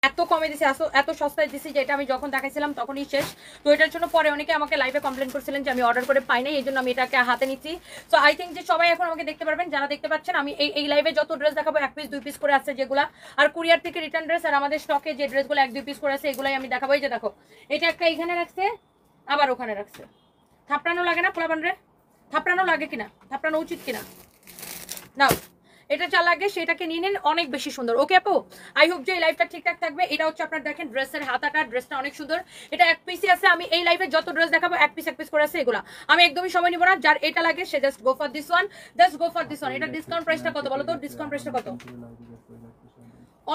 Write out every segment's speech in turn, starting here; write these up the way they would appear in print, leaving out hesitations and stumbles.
এত কমে দিছি, এত সস্তায় দিছি যে এটা আমি যখন দেখাইছিলাম তখনই শেষ। তো এটার জন্য পরে অনেকে আমাকে লাইভে কমপ্লেন করছিলেন যে আমি অর্ডার করে পাই নাই, এই জন্য আমি এটাকে হাতে নিচ্ছি। সো আই থিঙ্ক যে সবাই এখন আমাকে দেখতে পারবেন, যারা দেখতে পাচ্ছেন আমি এই লাইভে যত ড্রেস দেখাবো 1 পিস 2 পিস করে আছে যেগুলা, আর কুরিয়ার থেকে রিটার্ন ড্রেস আর আমাদের স্টকে যে ড্রেসগুলো 1 2 পিস করে আছে এগুলাই আমি দেখাবো। এই যে দেখো, এটা একটা এখানে রাখছে, আবার ওখানে রাখছে। থাপড়ানো লাগে না পোলাপান রে? থাপড়ানো লাগে কিনা, থাপড়ানো উচিত কিনা? নাও, এটা যা লাগে সেটাকে নিয়ে নিন, অনেক বেশি সুন্দর। ওকে আপু, আই হোপ যে এই লাইভটা ঠিকঠাক থাকবে। এটা হচ্ছে আপনার দেখেন ড্রেসের হাতাটা, ড্রেসটা অনেক সুন্দর। এটা 1 পিসই আছে, আমি এই লাইভে যত ড্রেস দেখাবো 1 পিস করে আছে এগুলা। আমি একদমই সময় নিব না, যার এটা লাগে সে just go for this one, just go for this one. এটা ডিসকাউন্ট প্রাইসটা কত বলো তো? ডিসকাউন্ট প্রাইসটা কত?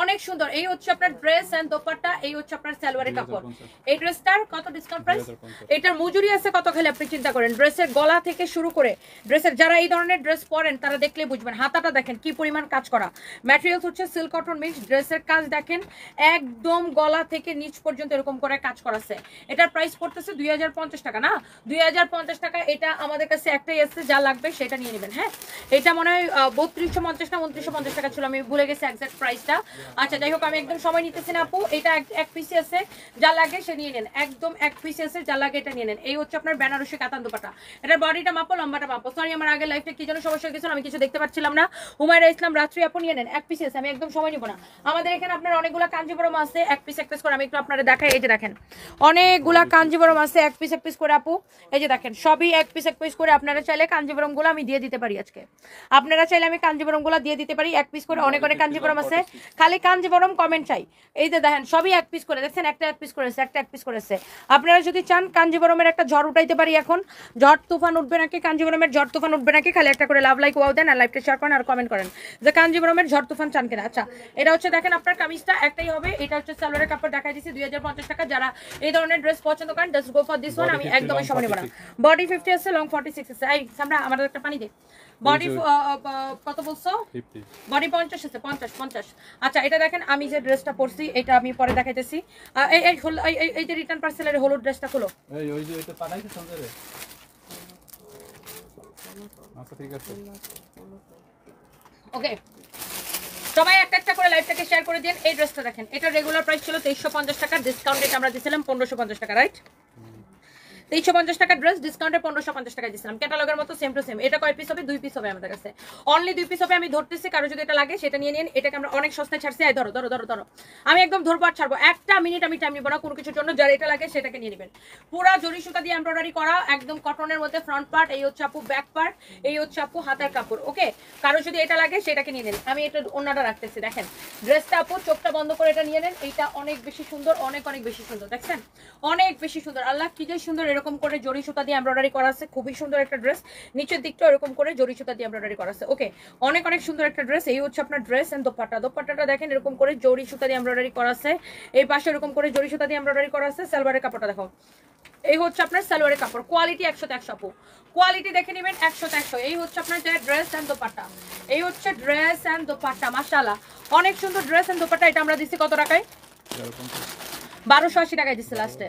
অনেক সুন্দর। এই হচ্ছে আপনার ড্রেস এন্ড দোপাট্টা, এই হচ্ছে আপনার সালোয়ারের কাপড়। এই ড্রেসটার কত ডিসকাউন্ট প্রাইস? এটার মজুরি আছে কত খালি আপনি চিন্তা করেন। ড্রেসের গলা থেকে শুরু করে ড্রেসের, যারা এই ধরনের ড্রেস পরেন তারা দেখলে বুঝবেন। হাতাটা দেখেন কি পরিমাণ কাজ করা, ম্যাটেরিয়ালস হচ্ছে সিল্ক কটন মিক্স। ড্রেসের কাজ দেখেন একদম গলা থেকে নিচ পর্যন্ত এরকম করে কাজ করাছে। এটার প্রাইস পড়তেছে 2050 টাকা না, 2050 টাকা। এটা আমাদের কাছে একটাই আছে, যা লাগবে সেটা নিয়ে নেবেন। হ্যাঁ, এটা মনে হয় 3250 না 2950 টাকা ছিল, আমি ভুলে গেছি এক্সাক্ট প্রাইসটা। আচ্ছা যাই হোক, আমি একদম সময় নিতেছি না আপু। এটা 1 পিসি আছে, যা লাগে সে নিয়ে নেন। একদম 1 পিসি আছে, যা লাগে এটা নিয়ে নেন। এই হচ্ছে আপনার বেনারসি কাতান দুপাটা। এটার বডিটা মাপো, লম্বাটা মাপো। সরি আমার আগে লাইফে কি যেন সমস্যা হয়ে গেছিল, আমি কিছু দেখতে পাচ্ছিলাম না। হুমায়রা ইসলাম রাত্রি আপু নিয়ে নেন, 1 পিসি আছে, আমি একদম সময় নিব না। আমাদের এখানে আপনার অনেকগুলা কাঞ্জিবরম আছে 1 পিস করে। আমি একটু আপনারা দেখাই, এই যে দেখেন অনেকগুলা কাঞ্জিবরম আছে 1 পিস করে আপু। এই যে দেখেন সবই 1 পিস করে। আপনারা চাইলে কাঞ্জিবরম গুলো আমি দিয়ে দিতে পারি আজকে। আপনারা চাইলে আমি কাঞ্জিবরম গুলো দিয়ে দিতে পারি 1 পিস করে। অনেক অনেক কাঞ্জিবরম আছে, খালি কাঞ্জিবরম কমেন্ট চাই। এই যে দেখেন সবই 1 পিস করে, দেখছেন একটা 1 পিস করেছে, একটা 1 পিস করেছে। আপনারা যদি চান কাঞ্জিবরমের একটা ঝড় উঠাইতে পারি এখন। ঝড় তুফান উঠবে নাকি, কাঞ্জিবরমের ঝড় তুফান উঠবে নাকি, খালি একটা করে লাভ লাইক ওয়াও দেন আর লাইভটা শেয়ার করেন আর কমেন্ট করেন যে কাঞ্জিবরমের ঝড় তুফান চান কিনা। আচ্ছা, এটা হচ্ছে দেখেন আপনার কামিজটা একটাই হবে। এটা হচ্ছে সালোয়ারের কাপড় দেখাই দিচ্ছি 2050 টাকা। যারা এই ধরনের ড্রেস পছন্দ করেন just go for this one. আমি একদমই সময় নেব না। বডি 50 আছে, লং 46 আছে। এই সামনে আমাদের একটা পানি দে। বডি কত বলছো? বডি 50 আছে, 50। আচ্ছা, এটা দেখেন আমি যে ড্রেসটা পরছি এটা আমি পরে দেখাইতেছি। এই যে রিটার্ন পার্সেলের হলুদ ড্রেসটা খুলো। এই ওই যে এটা পাঠাইতে চলছে রে। আচ্ছা ঠিক আছে, ওকে। সবাই একটা করে লাইভটাকে শেয়ার করে দিন। এই ড্রেসটা দেখেন, এটা রেগুলার প্রাইস ছিল 2350 টাকা, ডিসকাউন্ট এটা আমরা দিয়েছিলাম 1550 টাকা, রাইট? 2350 টাকা ড্রেস, ডিসকাউন্টে 1550 টাকা দিয়েছিলাম। ক্যাটালগের মতো সেম টু সেম। এটা কয় পিস হবে? 2 পিস হবে আমাদের কাছে, অনলি 2 পিস হবে। আমি ধরতেছি, কারো যদি এটা লাগে সেটা নিয়ে নিন। এটাকে আমরা অনেক সস্তায় ছাড়ছি। এই ধরো ধরো ধরো ধরো, আমি একদম ধরবো আর ছাড়বো, একটা মিনিট আমি টাইম নিব না কোনো কিছুর জন্য। যার এটা লাগে সেটাকে নিয়ে নেবেন। পুরা জরি সুতা দিয়ে এমব্রয়ডারি করা, একদম কটনের মধ্যে ফ্রন্ট পার্ট। এই হচ্ছে আপু ব্যাক পার্ট, এই হচ্ছে আপু হাতার কাপড়। ওকে, কারো যদি এটা লাগে সেটাকে নিয়ে নেন। আমি এটা ওন্নাটা রাখতেছি, দেখেন ড্রেসটা আপু চোখটা বন্ধ করে এটা নিয়ে নেন। এইটা অনেক বেশি সুন্দর, অনেক অনেক বেশি সুন্দর, দেখছেন অনেক বেশি সুন্দর। আল্লাহ কি যে সুন্দর, এরকম করে জরি সুতা দিয়ে এমব্রয়ডারি করা আছে, খুবই সুন্দর একটা ড্রেস। নিচের দিকটা এরকম করে জরি সুতা দিয়ে এমব্রয়ডারি করা আছে। ওকে, অনেক অনেক সুন্দর একটা ড্রেস। এই হচ্ছে আপনার ড্রেস এন্ড দোপাট্টা। দোপাট্টাটা দেখেন এরকম করে জরি সুতা দিয়ে এমব্রয়ডারি করা আছে, এই পাশে এরকম করে জরি সুতা দিয়ে এমব্রয়ডারি করা আছে। সালোয়ারের কাপড়টা দেখো, এই হচ্ছে আপনার সালোয়ারের কাপড়। কোয়ালিটি 100 আপু, কোয়ালিটি দেখে নেবেন 100। এই হচ্ছে আপনার ড্রেস এন্ড দোপাট্টা, এই হচ্ছে ড্রেস এন্ড দোপাট্টা। মাশাআল্লাহ অনেক সুন্দর ড্রেস এন্ড দোপাট্টা। এটা আমরা দিচ্ছি কত টাকায়? 1280 টাকায় দিচ্ছি লাস্টে।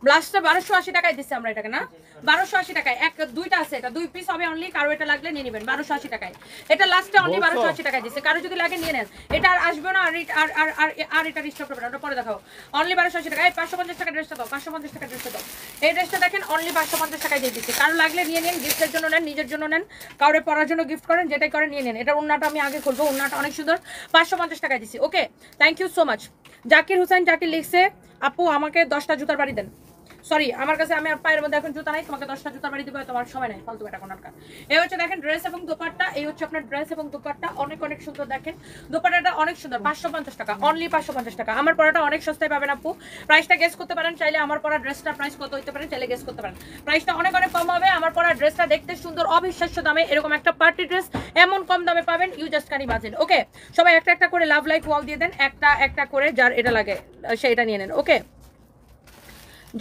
1280 টাকায় দিচ্ছি আমরা এটাকে, না 1280 টাকায়। দুইটা আছে, এটা 2 পিস হবে অনলি। কারো এটা লাগলে নিয়ে নেবেন 1280 টাকায়। এটা লাস্টে অনলি 1280 টাকায় দিচ্ছে। কারো যদি লাগে নিয়ে নেন, এটা আর আসবে না। আর এটা রিস্টক করবে না, ওটা পরে দেখাও। অনলি 1280 টাকা। এই 550 টাকা ড্রেসটা দাও, 550 টাকা ড্রেসটা দাও। এই ড্রেসটা দেখেন অনলি 550 টাকায় দিয়ে দিচ্ছি। কারো লাগলে নিয়ে নেন, গিফটের জন্য নেন, নিজের জন্য নেন, কাউরে পরার জন্য গিফট করেন, যেটাই করে নিয়ে নেন। এটা ওন্নাটা আমি আগে খুলবো, ওন্নাটা অনেক সুন্দর। 550 টাকায় দিচ্ছি। Okay, thank you so much. Zakir Hussain Zakir লিখছে আপু আমাকে 10টা জুতার বাড়ি দেন। সরি, আমার কাছে আমি আর পায়ের মধ্যে এখন জুতা নাই, তোমাকে 10টা জুতা বাড়ি দিবে, তোমার সময় নাই, ফালতু বেটা কোনটা। এই হচ্ছে দেখেন ড্রেস এবং দোপাট্টা। এই হচ্ছে আপনার ড্রেস এবং দোপাট্টা, অনেক অনেক সুন্দর। দেখেন দোপাট্টাটা অনেক সুন্দর। 550 টাকা, অনলি 550 টাকা। আমার পরাটা অনেক সস্তায় পাবেন আপু। প্রাইসটা গেস করতে পারেন চাইলে। আমার পরা ড্রেসটার প্রাইস কত হতে পারে চাইলে গেস করতে পারেন। প্রাইসটা অনেক অনেক কম হবে। আমার পরা ড্রেসটা দেখতে সুন্দর, অবিশ্বাস্য দামে। এরকম একটা পার্টি ড্রেস এমন কম দামে পাবেন, ইউ জাস্ট ক্যান ইমাজিন। ওকে, সবাই একটা করে লাভ লাইক ওয়াও দিয়ে দেন। একটা করে যার এটা লাগে সেটা নিয়ে নেন। ওকে,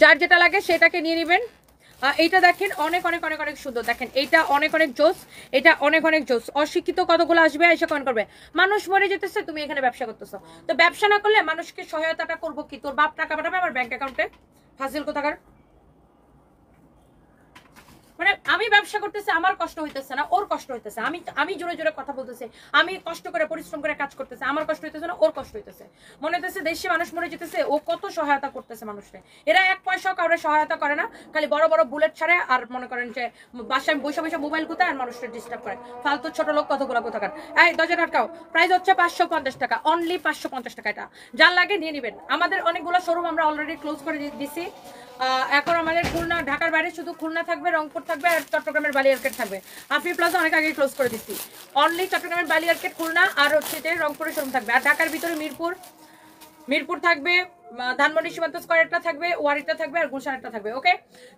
যার যেটা লাগে সেটাকে নিয়ে নেবেন। এইটা দেখেন অনেক অনেক অনেক অনেক সুন্দর। দেখেন এইটা অনেক অনেক জোস, এটা অনেক অনেক জোস। অশিক্ষিত কতগুলো আসবে এসে কমেন্ট করবে মানুষ মরে যেতেছে, তুমি এখানে ব্যবসা করতেছো। তো ব্যবসা না করলে মানুষকে সহায়তাটা করবো কি? তোর বাপ টাকা পাঠাবে আমার ব্যাংক অ্যাকাউন্টে, ফাজিল কোথাকার। মানে আমি ব্যবসা করতেছি, আমার কষ্ট হইতেছে না, ওর কষ্ট হইতেছে। আমি জোরে জোরে কথা বলতেছি, আমি কষ্ট করে পরিশ্রম করে কাজ করতেছে, আমার কষ্ট হইতেছে না, ওর কষ্ট হইতেছে। মনে হইতেছে দেশি মানুষ মরে যেতেছে, ও কত সহায়তা করতেছে মানুষকে। এরা এক পয়সাও কাউরে সহায়তা করে না, খালি বড় বড় বুলেট ছাড়ে আর মনে করেন যে বাসায় বসে বসে মোবাইল কোথায় আর মানুষকে ডিস্টার্ব করে। ফালতু ছোট লোক কতগুলো কোথাকার। এই দরজা আটকাও। প্রাইস হচ্ছে 550 টাকা, অনলি 550 টাকা। এটা যার লাগে নিয়ে নেবেন। আমাদের অনেকগুলো শোরুম আমরা অলরেডি ক্লোজ করে দিছি। এখন আমাদের খুলনা, ঢাকার বাইরে শুধু খুলনা থাকবে, রংপুর থাকবে আর চট্টগ্রামের বালিয়ারকেট থাকবে। আফি প্লাজা অনেক আগে ক্লোজ করে দিচ্ছি। অনলি চট্টগ্রামের বালিয়ারকেট, খুলনা আর হচ্ছে যে রংপুরের শোরুম থাকবে। আর ঢাকার ভিতরে মিরপুর থাকবে, ধানমন্ডি সীমান্ত স্কয়ারটা থাকবে, ওয়ারিটা থাকবে আর গুলশানেরটা থাকবে। ওকে,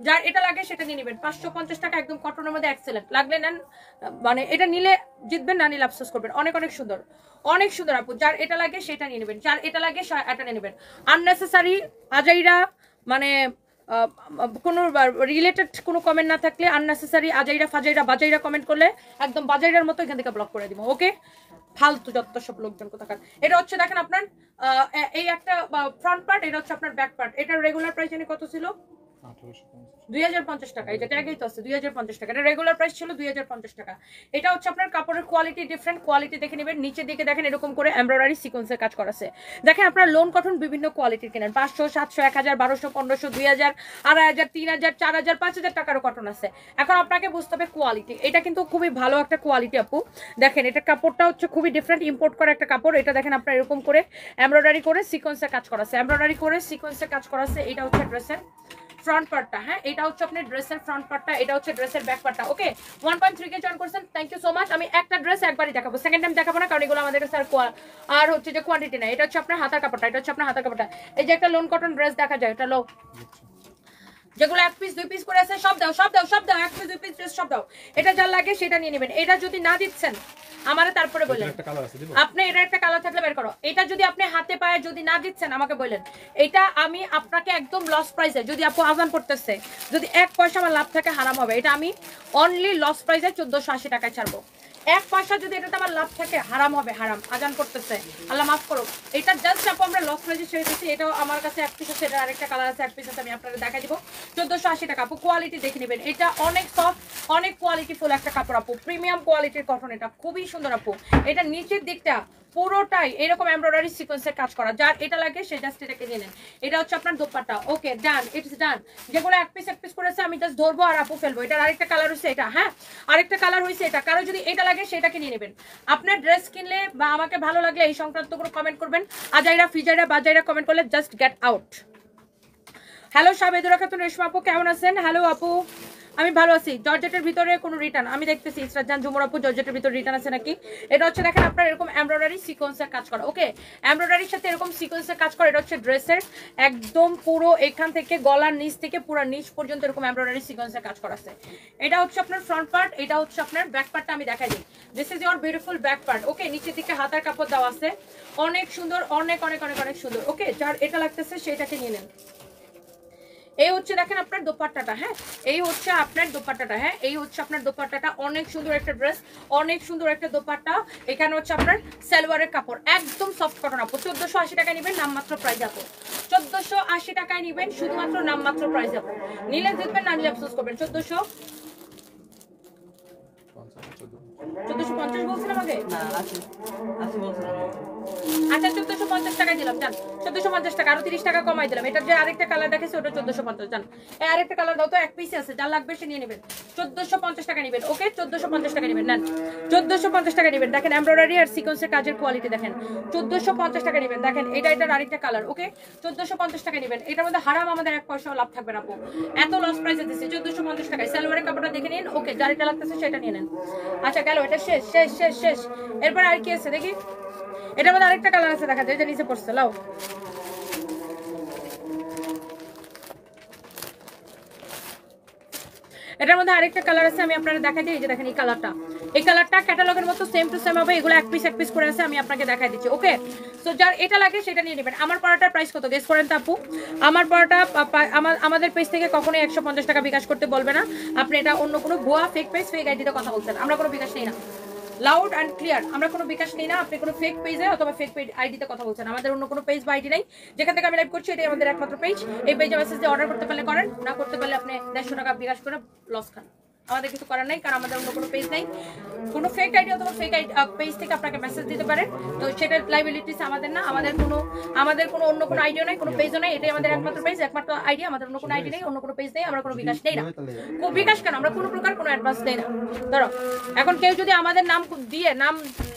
যার এটা লাগে সেটা নিয়ে নেবেন। 550 টাকা, একদম কটনের মধ্যে এক্সেলেন্ট। লাগলে নেন, মানে এটা নিলে জিতবেন, না নিলে আফসোস করবেন। অনেক অনেক সুন্দর, অনেক সুন্দর আপু। যার এটা লাগে সেটা নিয়ে নেবেন, যার এটা লাগে এটা নিয়ে নেবেন। আননেসেসারি আজাইরা মানে কোনো রিলেটেড কোনো কমেন্ট না থাকলে, আননেসেসারি আজাইরা ফাজাইরা বাজাইরা কমেন্ট করলে একদম বাজাইরার মতো এখান থেকে ব্লক করে দিব। ওকে, ফালতু যত সব লোকজন কোথাকার। এটা হচ্ছে দেখেন আপনার এই একটা ফ্রন্ট পার্ট, এটা হচ্ছে আপনার ব্যাক পার্ট। এটার রেগুলার প্রাইস জানি কত ছিল? 2050 টাকা। এটা ট্যাগেই তো আছে 2050 টাকা। এটা রেগুলার প্রাইস ছিল 2050 টাকা। এটা হচ্ছে আপনার কাপড়ের কোয়ালিটি ডিফারেন্ট, কোয়ালিটি দেখে নেবেন। নিচের দিকে দেখেন এরকম করে এমব্রয়ডারি সিকোয়েন্সের কাজ করা আছে। দেখেন আপনার লোন কটন বিভিন্ন কোয়ালিটির কেনেন, 500, 700, 1000, 1200, 1500, 2000, 2500, 3000, 4000, 5000 টাকারও কটন আছে। এখন আপনাকে বুঝতে হবে কোয়ালিটি। এটা কিন্তু খুবই ভালো একটা কোয়ালিটি আপু। দেখেন এটা কাপড়টা হচ্ছে খুবই ডিফারেন্ট, ইম্পোর্ট করা একটা কাপড়। এটা দেখেন আপনার এরকম করে এমব্রয়ডারি করে সিকোয়েন্সের কাজ করা আছে, এমব্রয়ডারি করে সিকোয়েন্সের কাজ করা আছে। এটা হচ্ছে ড্রেসের ফ্রন্ট পার্টটা। হ্যাঁ, এটা হচ্ছে আপনার ড্রেসের ফ্রন্ট পার্টটা, এটা হচ্ছে ড্রেসের ব্যাক পার্টটা। ওকে, 1.3 কে জয়েন করছেন, থ্যাংক ইউ সো মাচ। আমি একটা ড্রেস একবারই দেখাবো, সেকেন্ড টাইম দেখাবো না, কারণ এগুলো আমাদের কাছে আর হচ্ছে যে কোয়ান্টিটি নাই। এটা হচ্ছে আপনার হাতার কাপড়টা, এটা হচ্ছে আপনার হাতার কাপড়টা। এই যে একটা লোন কটন ড্রেস দেখা যায়, এটা লো, যেগুলো 1 পিস 2 পিস করে আছে সব দাও, সব দাও, সব দাও, 1 পিস 2 পিস ড্রেস সব দাও। এটা যার লাগে সেটা নিয়ে নেবেন। এটা যদি না দিচ্ছেন আমারে তারপরে বলেন, আপনি এটা একটা কালার থাকলে বের করো। এটা যদি আপনি হাতে পায়ে যদি না দিচ্ছেন আমাকে বলেন, এটা আমি আপনাকে একদম লস প্রাইসে, যদি আপু আজান পড়তেছে, যদি 1 পয়সা আমার লাভ থাকে হারাম হবে। এটা আমি অনলি লস প্রাইসে 1480 টাকায় ছাড়বো। 1 পয়সা যদি এটাতে আমার লাভ থাকে হারাম হবে, হারাম। আজান করতেছে, আল্লাহ মাফ করো। এটা জাস্ট আপু আমরা লস প্রাইসে ছেড়ে দিচ্ছি। এটাও আমার কাছে 1 পিস আছে, এটা আরেকটা কালার আছে 1 পিস আছে, আমি আপনাদের দেখা দিব 1480 টাকা। আপু কোয়ালিটি দেখে নেবেন, এটা অনেক সফট, অনেক কোয়ালিটিফুল একটা কাপড় আপু, প্রিমিয়াম কোয়ালিটির কটন। এটা খুবই সুন্দর আপু। এটা নিচের দিকটা পুরোটাই এরকম এমব্রয়ডারি সিকোয়েন্সের কাজ করা। যার এটা লাগে সে জাস্ট এটাকে নিয়ে নেন। এটা হচ্ছে আপনার দোপাট্টা। ওকে, ডান, ইটস ডান। যেগুলো 1 পিস করেছে আমি জাস্ট ধরবো আর আপু ফেলবো। এটার আরেকটা কালার হচ্ছে এটা। হ্যাঁ, আরেকটা কালার হয়েছে এটা। কারো যদি এটা লাগে সেটাকে নিয়ে নেবেন। আপনার ড্রেস কিনলে বা আমাকে ভালো লাগলে এই সংক্রান্ত কোনো কমেন্ট করবেন, আজাইরা ফিজাইরা বাজাইরা কমেন্ট করলে just get out. Hello Sabedura Khatun Reshma আপু, কেমন আছেন? হ্যালো আপু, আমি ভালো আছি। জর্জেটের ভিতরে কোনো রিটার্ন আমি দেখতেছি। ইসরাত জুমুর আপু, জর্জেটের ভিতরে রিটার্ন আছে নাকি? এটা হচ্ছে দেখেন আপনার এরকম এমব্রয়ডারি সিকোয়েন্সের কাজ করা। ওকে, এমব্রয়ডারির সাথে এরকম সিকোয়েন্সের কাজ করা। এটা হচ্ছে ড্রেসের একদম পুরো এখান থেকে গলার নিচ থেকে পুরো নিচ পর্যন্ত এরকম এমব্রয়ডারি সিকোয়েন্সের কাজ করা আছে। এটা হচ্ছে আপনার ফ্রন্ট পার্ট, এটা হচ্ছে আপনার ব্যাক পার্টটা আমি দেখাই দিই। This is your beautiful back part. Okay, নিচের দিকে হাতার কাপড় দেওয়া আছে, অনেক সুন্দর, অনেক অনেক অনেক অনেক সুন্দর। ওকে, যার এটা লাগতেছে সেটাকে নিয়ে নেন। এই হচ্ছে দেখেন আপনার দোপাট্টাটা। হ্যাঁ, এই হচ্ছে আপনার দোপাট্টাটা। হ্যাঁ, এই হচ্ছে আপনার দোপাট্টাটা। অনেক সুন্দর একটা ড্রেস, অনেক সুন্দর একটা দোপাট্টা। এখানে হচ্ছে আপনার সালোয়ারের কাপড়, একদম সফট কটন আপু। 1480 টাকায় নেবেন, নামমাত্র প্রাইস আপু। 1480 টাকায় নেবেন, শুধুমাত্র নামমাত্র প্রাইস আপু। নিলে জিতবেন, না নিলে আফসোস করবেন। 1450 বলছিলাম আগে, আচ্ছা 1450 টাকা দিলাম, জান 1450 টাকা, আরো 30 টাকা কমাই দিলাম। এটা যে আরেকটা কালার দেখেছে ওটা 1450, জান। এই আরেকটা কালার দাও তো, 1 পিস আছে, যার লাগবে সে নিয়ে নেবেন। 1450 টাকা নেবেন। ওকে, 1450 টাকা নেবেন, নেন 1450 টাকা নেবেন। দেখেন এমব্রয়ডারি আর সিকোয়েন্সের কাজের কোয়ালিটি দেখেন। 1450 টাকা নেবেন। দেখেন এটার আরেকটা কালার। ওকে, 1450 টাকা নেবেন। এটার মধ্যে হারাম আমাদের 1 পয়সাও লাভ থাকবে না আপু, এত লস প্রাইসে দিচ্ছি 1450 টাকায়। সালোয়ারের কাপড়টা দেখে নিন। ওকে, যার এটা লাগতেছে সেটা নিয়ে নেন। আচ্ছা গেল, এটা শেষ শেষ শেষ শেষ। এরপর আর কি আছে দেখি। এটার মধ্যে আরেকটা কালার আছে দেখা যায়, যে নিচে পড়ছে, লাও। এটার মধ্যে আরেকটা কালার আছে, আমি আপনাদের দেখাই দিই। এই যে দেখেন এই কালারটা, এই কালারটা ক্যাটালগের মতো সেম টু সেম হবে। এগুলো 1 পিস করে আছে, আমি আপনাকে দেখাই দিচ্ছি। ওকে, সো যার এটা লাগে সেটা নিয়ে নেবেন। আমার পড়াটার প্রাইস কত গেস করেন তো আপু? আমার পড়াটা আমাদের পেজ থেকে কখনোই 150 টাকা বিকাশ করতে বলবে না। আপনি এটা অন্য কোনো ভুয়া ফেক পেজ, ফেক আইডিতে কথা বলছেন। আমরা কোনো বিকাশ নেই না, লাউড অ্যান্ড ক্লিয়ার, আমরা কোনো বিকাশ নেই না। আপনি কোনো ফেক পেজে অথবা ফেক আইডিতে কথা বলছেন। আমাদের অন্য কোনো পেজ বা আইডি নাই, যেখান থেকে আমি লাইভ করছি এটাই আমাদের একমাত্র পেজ। এই পেজে মেসেজ দিয়ে অর্ডার করতে পারলে করেন, না করতে পারলে আপনি 150 টাকা বিকাশ করে লস খান। আমাদের কিছু করার নাই, কারণ আমাদের অন্য কোনো পেজ নেই। কোনো ফেক আইডি অথবা ফেক পেজ থেকে আপনাকে মেসেজ দিতে পারেন, তো সেটার লাইবিলিটিস আমাদের না। আমাদের কোনো অন্য কোনো আইডিও নাই, কোনো পেজও নাই, এটাই আমাদের একমাত্র পেজ, একমাত্র আইডি। আমাদের অন্য কোনো আইডি নেই, অন্য কোনো পেজ নেই, আমরা কোনো বিকাশ নেই না। বিকাশ কেন, আমরা কোনো প্রকার কোনো অ্যাডভান্স নেই না। ধরো এখন কেউ যদি আমাদের নাম দিয়ে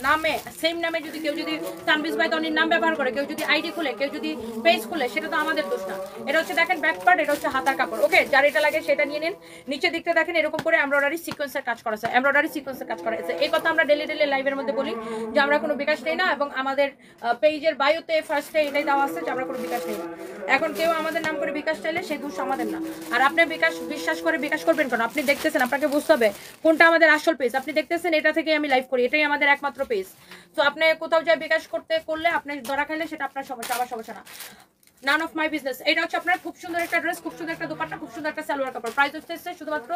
নামে সেম নামে যদি কেউ যদি তানবিজ ভাই তনির নাম ব্যবহার করে, কেউ যদি আইডি খুলে, কেউ যদি পেজ খুলে, সেটা তো আমাদের দোষ না। এটা হচ্ছে দেখেন ব্যাক পার্ট, এটা হচ্ছে হাতার কাপড়। ওকে, যার এটা লাগে সেটা নিয়ে নিন। নিচের দিকটা দেখেন এরকম করে এমব্রয়ডারি সিকোয়েন্সের কাজ করা আছে, এমব্রয়ডারি সিকোয়েন্সের কাজ করা আছে। এই কথা আমরা ডেলি লাইভের মধ্যে বলি যে আমরা কোনো বিকাশ নেই না, এবং আমাদের পেজের বায়োতে ফার্স্টে এটাই দেওয়া আছে যে আমরা কোনো বিকাশ নেই না। এখন কেউ আমাদের নাম করে বিকাশ চাইলে সেই দোষ আমাদের না। আর আপনি বিকাশ বিশ্বাস করে বিকাশ করবেন কেন? আপনি দেখতেছেন, আপনাকে বুঝতে হবে কোনটা আমাদের আসল পেজ। আপনি দেখতেছেন এটা থেকে আমি লাইভ করি, এটাই আমাদের একমাত্র পেজ। তো আপনি কোথাও যায় বিকাশ করলে আপনি ধরা খাইলে সেটা আপনার সমস্যা, আমার সমস্যা না। None of my business. এটা হচ্ছে আপনার খুব সুন্দর একটা ড্রেস, খুব সুন্দর একটা দোপাট্টা, খুব সুন্দর একটা সালোয়ার কাপড়। প্রাইস হচ্ছে শুধুমাত্র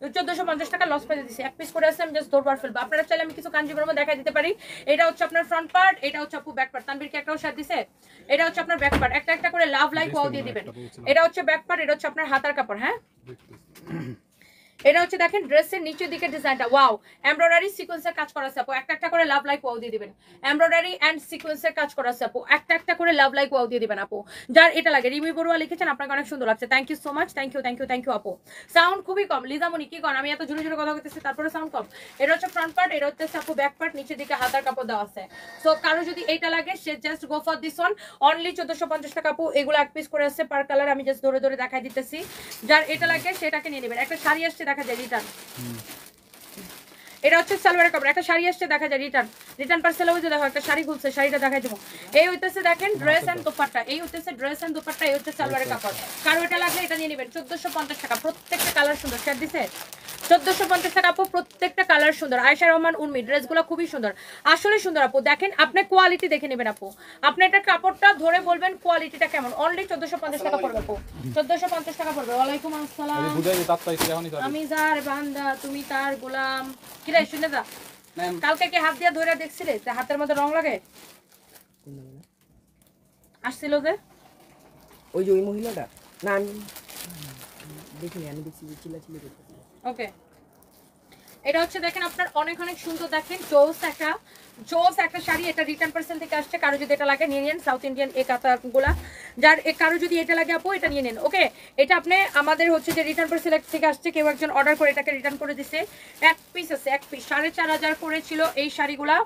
1450 টাকা। লস প্রাইসে দিচ্ছি, এক পিস করে আছে, আমি জাস্ট দৌড়বার ফেলবো। আপনারা চাইলে আমি কিছু কাঞ্জিবরম দেখা দিতে পারি। এটা হচ্ছে আপনার ফ্রন্ট পার্ট, এটা হচ্ছে আপু ব্যাক পার্ট। তানবীর কি একটাও শেয়ার দিছে? এটা হচ্ছে আপনার ব্যাক পার্ট, একটা একটা করে লাভ লাইক ওয়াও দিয়ে দিবেন। এটা হচ্ছে ব্যাক পার্ট, এটা হচ্ছে আপনার হাতার কাপড়। হ্যাঁ, এটা হচ্ছে দেখেন ড্রেসের নিচের দিকে ডিজাইনটা, ওয়াও, এমব্রয়ডারি সিকোয়েন্সের কাজ করা আছে আপু, একটা একটা করে লাভ লাইক ওয়াও দিয়ে দিবেন। এমব্রয়ডারি এন্ড সিকোয়েন্সের কাজ করা আছে আপু, একটা একটা করে লাভ লাইক ওয়াও দিয়ে দিবেন আপু। যার এটা লাগে, রিমি বড়ুয়া লিখেছেন, আপনাকে অনেক সুন্দর লাগছে, thank you so much, thank you আপু। সাউন্ড খুবই কম, লিজামনি কি করেন? আমি এত জোরে জোরে কথা বলতেছি তারপরে সাউন্ড কম। এটা হচ্ছে ফ্রন্ট পার্ট, এটা হচ্ছে আপু ব্যাক পার্ট, নিচের দিকে হাতার কাপড় দেওয়া আছে। সো কারো যদি এইটা লাগে সে just go for this one, only 1450 টাকা আপু। এগুলো এক পিস করে আসছে পার কালার, আমি জাস্ট ধরে ধরে দেখাই দিতেছি। যার এটা লাগে সেটাকে নিয়ে নেবেন। একটা শাড়ি আসছে দেখা যায় রিটার্ন, এটা হচ্ছে সালোয়ারের কাপড়। একটা শাড়ি আসছে দেখা যায় রিটার্ন পার্সেল হয়েছে। দেখো একটা শাড়ি খুলছে, শাড়িটা দেখাই দেবো। এই হইতেছে দেখেন ড্রেস এন্ড দোপাট্টা, এই হইতেছে ড্রেস এন্ড দোপাট্টা, এই হচ্ছে সালোয়ারের কাপড়। কারো এটা লাগলে এটা নিয়ে নেবেন 1450 টাকা। প্রত্যেকটা কালার সুন্দর, শেয়ার দিছে 1450 টাকা আপু, প্রত্যেকটা কালার সুন্দর। আয়েশা রহমান উর্মি, ড্রেসগুলো খুবই সুন্দর, আসলে সুন্দর আপু। দেখেন আপনি কোয়ালিটি দেখে নেবেন আপু, আপনি এটা কাপড়টা ধরে বলবেন কোয়ালিটিটা কেমন। অনলি 1450 টাকা পড়বে আপু, 1450 টাকা পড়বে। ওয়ালাইকুম আসসালাম। আমি যার বান্দা তুমি তার গোলাম। কি রে শুনে যা, কালকে কি হাত দিয়ে ধরে দেখছিলে হাতের মধ্যে রং লাগে? আসছিল যে ওই যে ওই মহিলাটা না, আমি দেখিনি, আমি দেখছি চিল্লাচিল্লি করতেছি। ওকে, এটা হচ্ছে দেখেন আপনার অনেক অনেক সুন্দর, দেখেন জোস একটা শাড়ি। এটা রিটার্ন পার্সেল থেকে আসছে, কারো যদি এটা লাগে নিয়ে নেন। সাউথ ইন্ডিয়ান এই কাতাগুলা, যার কারো যদি এটা লাগে আপু এটা নিয়ে নেন। ওকে, এটা আপনি আমাদের হচ্ছে যে রিটার্ন পার্সেল থেকে আসছে, কেউ একজন অর্ডার করে এটাকে রিটার্ন করে দিছে। এক পিস আছে, এক পিস 4500 করেছিল এই শাড়িগুলা,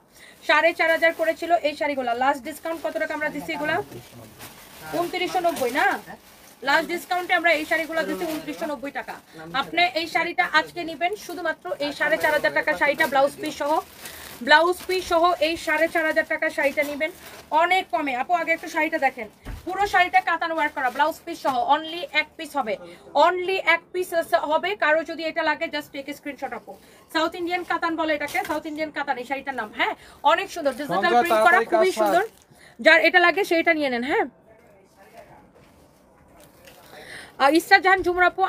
4500 করেছিল এই শাড়িগুলা। লাস্ট ডিসকাউন্ট কত টাকা আমরা দিচ্ছি এগুলা? 2990 না? লাস্ট ডিসকাউন্টে আমরা এই শাড়িগুলো দিচ্ছি 2990 টাকা। আপনি এই শাড়িটা আজকে নেবেন শুধুমাত্র এই 4500 টাকা শাড়িটা, ব্লাউজ পিস সহ এই 4500 টাকা শাড়িটা নেবেন অনেক কমে আপু। আগে একটু শাড়িটা দেখেন, পুরো শাড়িটা কাতান ওয়ার্ক করা, ব্লাউজ পিস সহ। অনলি এক পিস হবে, অনলি এক পিস হবে। কারো যদি এটা লাগে জাস্ট টেক স্ক্রিনশট আপু। সাউথ ইন্ডিয়ান কাতান বলে এটাকে, সাউথ ইন্ডিয়ান কাতান এই শাড়িটার নাম। হ্যাঁ, অনেক সুন্দর, ডিজিটাল প্রিন্ট করা, খুবই সুন্দর। যার এটা লাগে সেটা নিয়ে নেন। হ্যাঁ, ইসরাত জাহান ঝুমুর আপু,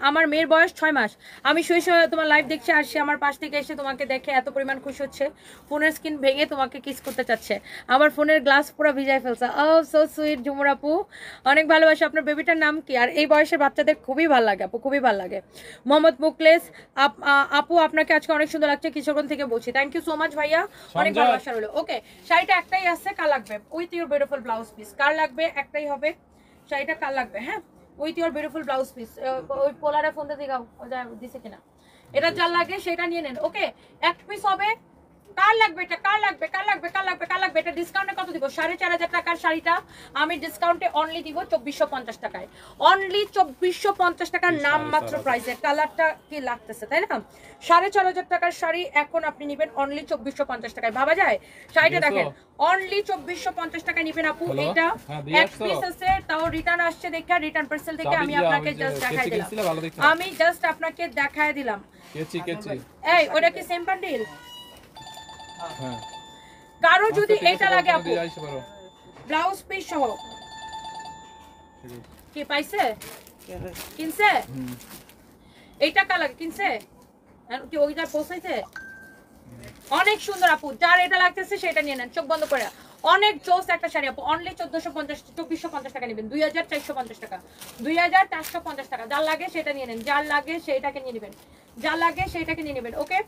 আমার মেয়ের বয়স 6 মাস। আমি শৈশবে তোমার লাইভ দেখছি, আর সে আমার পাশ থেকে এসে তোমাকে দেখে এত পরিমাণ খুশি হচ্ছে, ফোনের স্ক্রিন ভেঙে তোমাকে কিস করতে চাচ্ছে, আমার ফোনের গ্লাস পুরো ভিজাই ফেলছে। ও সো সুইট ঝুমুর আপু, অনেক ভালোবাসি। আপনার বেবিটার নাম কি? আর এই বয়সের বাচ্চাদের খুবই ভালো লাগে আপু, খুবই ভালো লাগে। মোহাম্মদ মুকলেস আপু, আপনাকে আজকে অনেক সুন্দর লাগছে, কিছুক্ষণ থেকে বলছি। থ্যাংক ইউ সো মাচ ভাইয়া, অনেক ভালোবাসা রইলো। ওকে, শাড়িটা একটাই আছে, কার লাগবে? With your beautiful blouse piece. কার লাগবে? একটাই হবে শাড়িটা, কার লাগবে? হ্যাঁ, with your beautiful blouse piece. ওই পোলারে ফোন দিয়ে দিগাও দিছে কিনা, এটা যার লাগে সেটা নিয়ে নেন। ওকে, এক পিস হবে। কার লাগবে এটা? কার লাগবে? এটা ডিসকাউন্টে কত দিব? 4500 টাকার শাড়িটা আমি ডিসকাউন্টে অনলি দিব 2450 টাকায়। অনলি 2450 টাকার নাম মাত্র প্রাইসে। কালারটা কি লাগতেছে তাই না? 4500 টাকার শাড়ি এখন আপনি নেবেন অনলি 2450 টাকায়। ভাবা যায়? শাড়িটা দেখেন, অনলি 2450 টাকায় নেবেন আপু। এটা এক পিস আছে, তাও রিটার্ন আসছে দেখা, রিটার্ন পার্সেল থেকে আমি আপনাকে জাস্ট দেখাই দিলাম। আমি জাস্ট আপনাকে দেখাই দিলাম। এই ওটা কি সেম বান্ডিল? হ্যাঁ, কারো যদি এটা লাগে আপু, ব্লাউজ পিস সহ। কি পাইছে? কিনছে? এইটা কার লাগে? কিনছে কি ওইটা পৌঁছাইছে? অনেক সুন্দর আপু, যার এটা লাগতেছে সেটা নিয়ে নেন, চোখ বন্ধ করে। অনেক জোস একটা শাড়ি আপু, অনলি 2450 টাকা নেবেন, 2450 টাকা, 2450 টাকা। যার লাগে সেটা নিয়ে নেন, যার লাগে সেটাকে নিয়ে নেবেন, যার লাগে সেটাকে নিয়ে নেবেন। ওকে,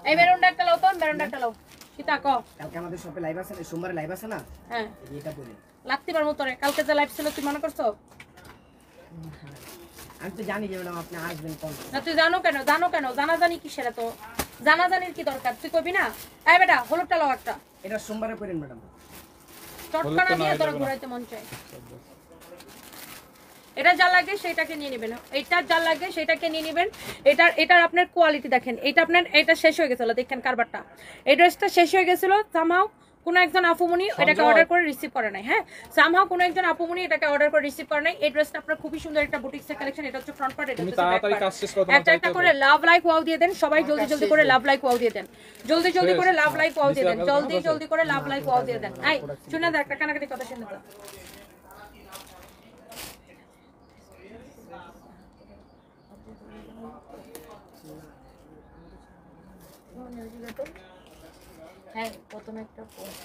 এই মেরুনটা একটা লাও তো, মেরুনটা একটা লাও। সীতা ক কালকে আমাদের শপে লাইভ আছে, সোমবারে লাইভ আছে না? হ্যাঁ এটা বলি লাগতে পারবো তোরে, কালকে যে লাইভ ছিল তুই মনে করছো? আমি তো জানি যে ম্যাডাম আপনি আসবেন কোন না তুই জানো কেন, জানো কেন, জানাজানি কিসের? তো জানাজানির কি দরকার, তুই কবি না? এই বেটা হলুদটা লাও একটা, এটা সোমবারে করেন ম্যাডাম। চটকানা দিয়ে তোরা ঘুরাইতে মন চায়। এটা যা লাগে সেটাকে নিয়ে নেবেন, এটা যা লাগে সেটাকে নিয়ে নেবেন। এটার আপনার কোয়ালিটি দেখেন, এটা আপনার এটা শেষ হয়ে গেছিল, দেখেন কারবারটা, এই ড্রেসটা শেষ হয়ে গেছিল সামহাও কোনো একজন আপুমনি এটাকে অর্ডার করে রিসিভ করে নাই। হ্যাঁ, সামহাও কোনো একজন আপুমনি এটাকে অর্ডার করে রিসিভ করে নাই। এই ড্রেসটা আপনার খুবই সুন্দর একটা বুটিক্সের কালেকশন। এটা হচ্ছে ফ্রন্ট পার্ট, এটা হচ্ছে ব্যাক পার্ট। একটা একটা করে লাভ লাইক ওয়াও দিয়ে দেন সবাই, জলদি জলদি করে লাভ লাইক ওয়াও দিয়ে দেন, জলদি জলদি করে লাভ লাইক ওয়াও দিয়ে দেন, জলদি জলদি করে লাভ লাইক ওয়াও দিয়ে দেন। এই শুনে দা একটা কানাকাটি কথা শুনে দা। হ্যাঁ প্রথমে একটা পোস্ট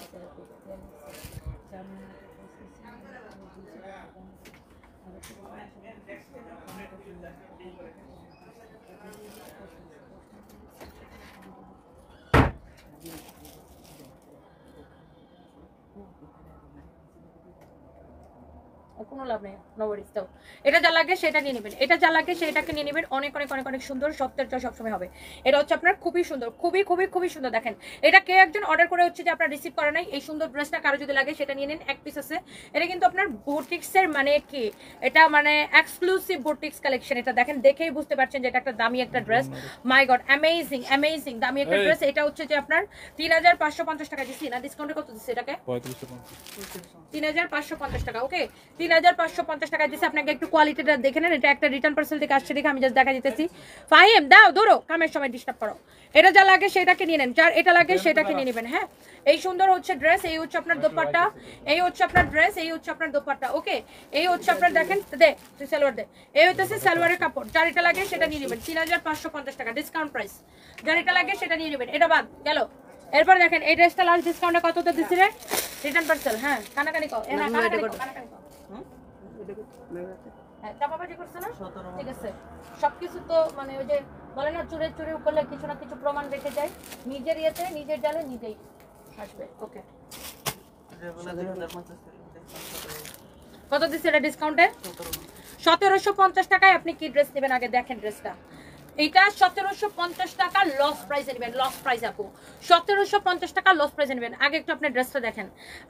কোনো লাভ নেই, নো ওয়ারিজ। তো এটা যা লাগে সেটা নিয়ে নেবেন, এটা যা লাগে সেটাকে নিয়ে নেবেন। অনেক অনেক অনেক অনেক সুন্দর, সপ্তাহটা সবসময় হবে। এটা হচ্ছে আপনার খুবই সুন্দর, খুবই খুবই খুবই সুন্দর। দেখেন এটা কে একজন অর্ডার করে হচ্ছে যে আপনার রিসিভ করে নাই। এই সুন্দর ড্রেসটা কারো যদি লাগে সেটা নিয়ে নিন, এক পিস আছে। এটা কিন্তু আপনার বুটিক্সের মানে কি, এটা মানে এক্সক্লুসিভ বুটিক্স কালেকশন। এটা দেখেন, দেখেই বুঝতে পারছেন যে এটা একটা দামি একটা ড্রেস। মাই গড, অ্যামেজিং অ্যামেজিং দামি একটা ড্রেস। এটা হচ্ছে যে আপনার 3550 টাকা দিচ্ছি না, ডিসকাউন্টে কত দিচ্ছি এটাকে? 3550 টাকা। ওকে, 3550 টাকা দিচ্ছি আপনাকে। একটু কোয়ালিটিটা দেখে নেন, এটা একটা রিটার্ন পার্সেল থেকে আসছে দেখে আমি জাস্ট দেখা দিতেছি। ফাহিম দাও ধরো, কামের সময় ডিস্টার্ব করো। এটা যা লাগে সেটাকে নিয়ে নেন, যার এটা লাগে সেটাকে নিয়ে নেবেন। হ্যাঁ, এই সুন্দর হচ্ছে ড্রেস, এই হচ্ছে আপনার দোপাট্টা, এই হচ্ছে আপনার ড্রেস, এই হচ্ছে আপনার দোপাট্টা। ওকে, এই হচ্ছে আপনার দেখেন, দে তুই সালোয়ার দে, এই হচ্ছে সালোয়ারের কাপড়। যার এটা লাগে সেটা নিয়ে নেবেন, 3550 টাকা ডিসকাউন্ট প্রাইস। যার এটা লাগে সেটা নিয়ে নেবেন। এটা বাদ গেল। এরপর দেখেন এই ড্রেসটা লাস্ট ডিসকাউন্টে কত তো দিছি রে? Return parcel. হ্যাঁ, কানাকানি কও, এনা কানাকানি কও, কানাকানি কও। হ্যাঁ, চাপাবাজি করছে না? ঠিক আছে, সবকিছু তো মানে ওই যে বলে না, চুরে চুরে করলে কিছু না কিছু প্রমাণ রেখে যায়। নিজের ইয়েতে নিজের জালে নিজেই আসবে। ওকে, কত দিচ্ছে এটা ডিসকাউন্টে? 1750 টাকায় আপনি কি ড্রেস নেবেন আগে দেখেন ড্রেসটা। এটা 1750 টাকা লস প্রাইসে নেবেন, লস প্রাইস আপু 1750 টাকা লস প্রাইসে নেবেন। আগে একটু আপনি ড্রেসটা দেখেন।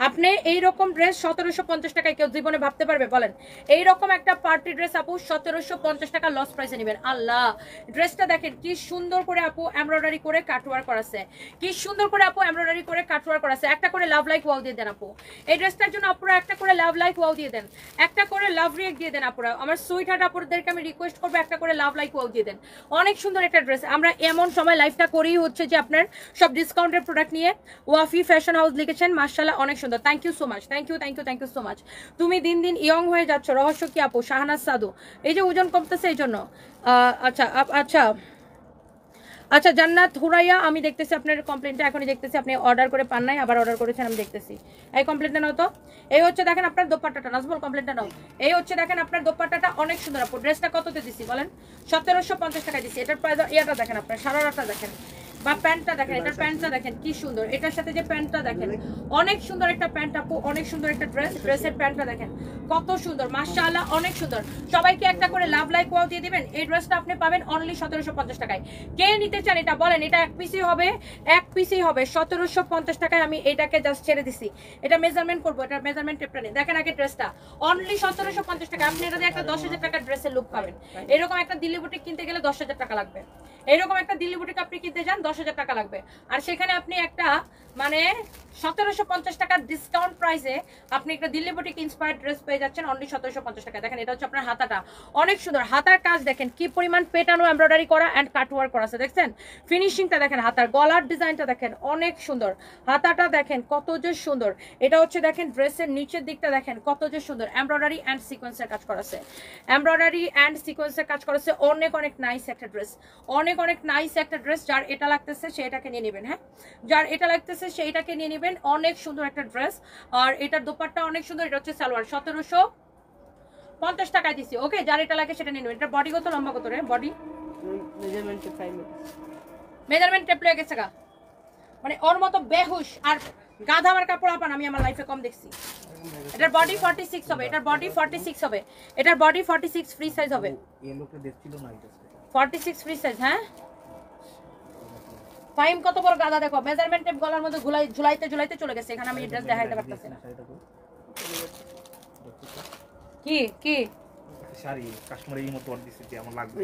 আপনি এই রকম ড্রেস 1750 টাকায় কেউ জীবনে ভাবতে পারবে বলেন? এই রকম একটা পার্টি ড্রেস আপু 1750 টাকা লস প্রাইসে নেবেন। আল্লাহ, ড্রেসটা দেখেন কি সুন্দর করে আপু এমব্রয়ডারি করে কাটওয়ার করাছে, কি সুন্দর করে আপু এমব্রয়ডারি করে কাটওয়ার করাছে। একটা করে লাভ লাইক ওয়াও দিয়ে দেন আপু, এই ড্রেসটার জন্য আপুরা একটা করে লাভ লাইক ওয়াও দিয়ে দেন, একটা করে লাভ রিয়েক্ট দিয়ে দেন আপুরা। আমার সুইট হার্ট আপুদেরকে আমি রিকোয়েস্ট করবো একটা করে লাভ লাইক ওয়াও দিয়ে দেন। অনেক সুন্দর একটা ড্রেস। আমরা এমন সময় লাইফটা করেই হচ্ছে যে আপনার সব ডিসকাউন্টের প্রোডাক্ট নিয়ে। ওয়াফি ফ্যাশন হাউস লিখেছেন, মাশাআল্লাহ অনেক সুন্দর। Thank you so much, thank you thank you thank you so much. তুমি দিন দিন ইয়ং হয়ে যাচ্ছ, রহস্য কি আপু? শাহনাজ সাদু, এই যে ওজন কমতেছে এই জন্য। আচ্ছা আচ্ছা আচ্ছা জান্নাত হুরাইয়া, আমি দেখতেছি আপনার কমপ্লেনটা, এখনই দেখতেছি আপনি অর্ডার করে পান নাই, আবার অর্ডার করেছেন আমি দেখতেছি। এই কমপ্লেনটা নাও তো। এই হচ্ছে দেখেন আপনার দোপাট্টাটা, নাজমুল কমপ্লেনটা নাও। এই হচ্ছে দেখেন আপনার দোপাট্টাটা অনেক সুন্দর আপু। ড্রেসটা কততে দিছি বলেন? 1750 টাকা দিছি। এটার প্রাইস ইয়াটা দেখেন, আপনার সারারাটা দেখেন বা প্যান্টটা দেখেন, এটার প্যান্টটা দেখেন কি সুন্দর। এটার সাথে যে প্যান্টটা দেখেন, অনেক সুন্দর একটা প্যান্ট আপু, অনেক সুন্দর একটা ড্রেস। ড্রেসের প্যান্টটা দেখেন কত সুন্দর, মাশাআল্লাহ অনেক সুন্দর। সবাইকে একটা করে লাভ লাইক ওয়াও দিয়ে দিবেন। এই ড্রেসটা আপনি পাবেন অনলি 1750 টাকায়। কে নিতে চান এটা বলেন? এটা এক পিসই হবে, এক পিসই হবে 1750 টাকায়। আমি এটাকে জাস্ট ছেড়ে দিছি, এটা মেজারমেন্ট করবো, এটা মেজারমেন্ট টেপটা নেই। দেখেন আগে ড্রেসটা অনলি 1750 টাকা। আপনি এটা দিয়ে একটা 10,000 টাকার ড্রেসের লুক পাবেন। এরকম একটা দিল্লি বুটিক কিনতে গেলে 10,000 টাকা লাগবে। এরকম একটা দিল্লি বুটিক আপনি কিনতে যান 10,000 টাকা লাগবে। আর সেখানে আপনি একটা মানে 1750 টাকার ডিসকাউন্ট প্রাইসে আপনি একটা দিল্লি বুটিক ইন্সপায়ার্ড ড্রেস পেয়ে যাচ্ছেন অনলি 1750 টাকা। দেখেন এটা হচ্ছে আপনার হাতাটা, অনেক সুন্দর। হাতার কাজ দেখেন কি পরিমাণ পেটানো এমব্রয়ডারি করা এন্ড কাট ওয়ার্ক করা আছে, দেখছেন ফিনিশিংটা দেখেন। হাতার গলার ডিজাইনটা দেখেন অনেক সুন্দর, হাতাটা দেখেন কত যে সুন্দর। এটা হচ্ছে দেখেন ড্রেসের নিচের দিকটা দেখেন কত যে সুন্দর, এমব্রয়ডারি অ্যান্ড সিকোয়েন্সের কাজ করা আছে, এমব্রয়ডারি অ্যান্ড সিকোয়েন্সের কাজ করা আছে। অনেক অনেক নাইস একটা ড্রেস, অনেক অনেক নাইস একটা ড্রেস। যার এটা লাগতেছে সেটাকে নিয়ে নেবেন, হ্যাঁ যার এটা লাগতেছে সেইটাকে নিয়ে নেবেন। অনেক সুন্দর একটা ড্রেস, আর এটার দোপাট্টা অনেক সুন্দর। এটা হচ্ছে সালোয়ার, 1750 টাকায় দিছি। ওকে, যার এটা লাগে সেটা নিয়ে নেবেন। এটা বডি কত, লম্বা কত রে? বডি মেজারমেন্ট টেপ লয়ে গেছে গা, মানে ওর মতো বেহুশ আর গাধা আমার কাপড় আপান আমি আমার লাইফে কম দেখছি। এটার বডি 46 হবে, এটার বডি 46 হবে, এটার বডি 46 ফ্রি সাইজ হবে। এই লোকটা দেখছিল না এটা 46 ফ্রি সাইজ। হ্যাঁ ফাইম কত বড় গাধা দেখো, মেজারমেন্ট টেপ গলার মধ্যে ঝুলাইতে ঝুলাইতে চলে গেছে। এখানে আমি ড্রেস দেখাইতে পারতেছি না। কি কি শাড়ি কাস্টমার এই মতো অর্ডার দিছে যে আমার লাগবে।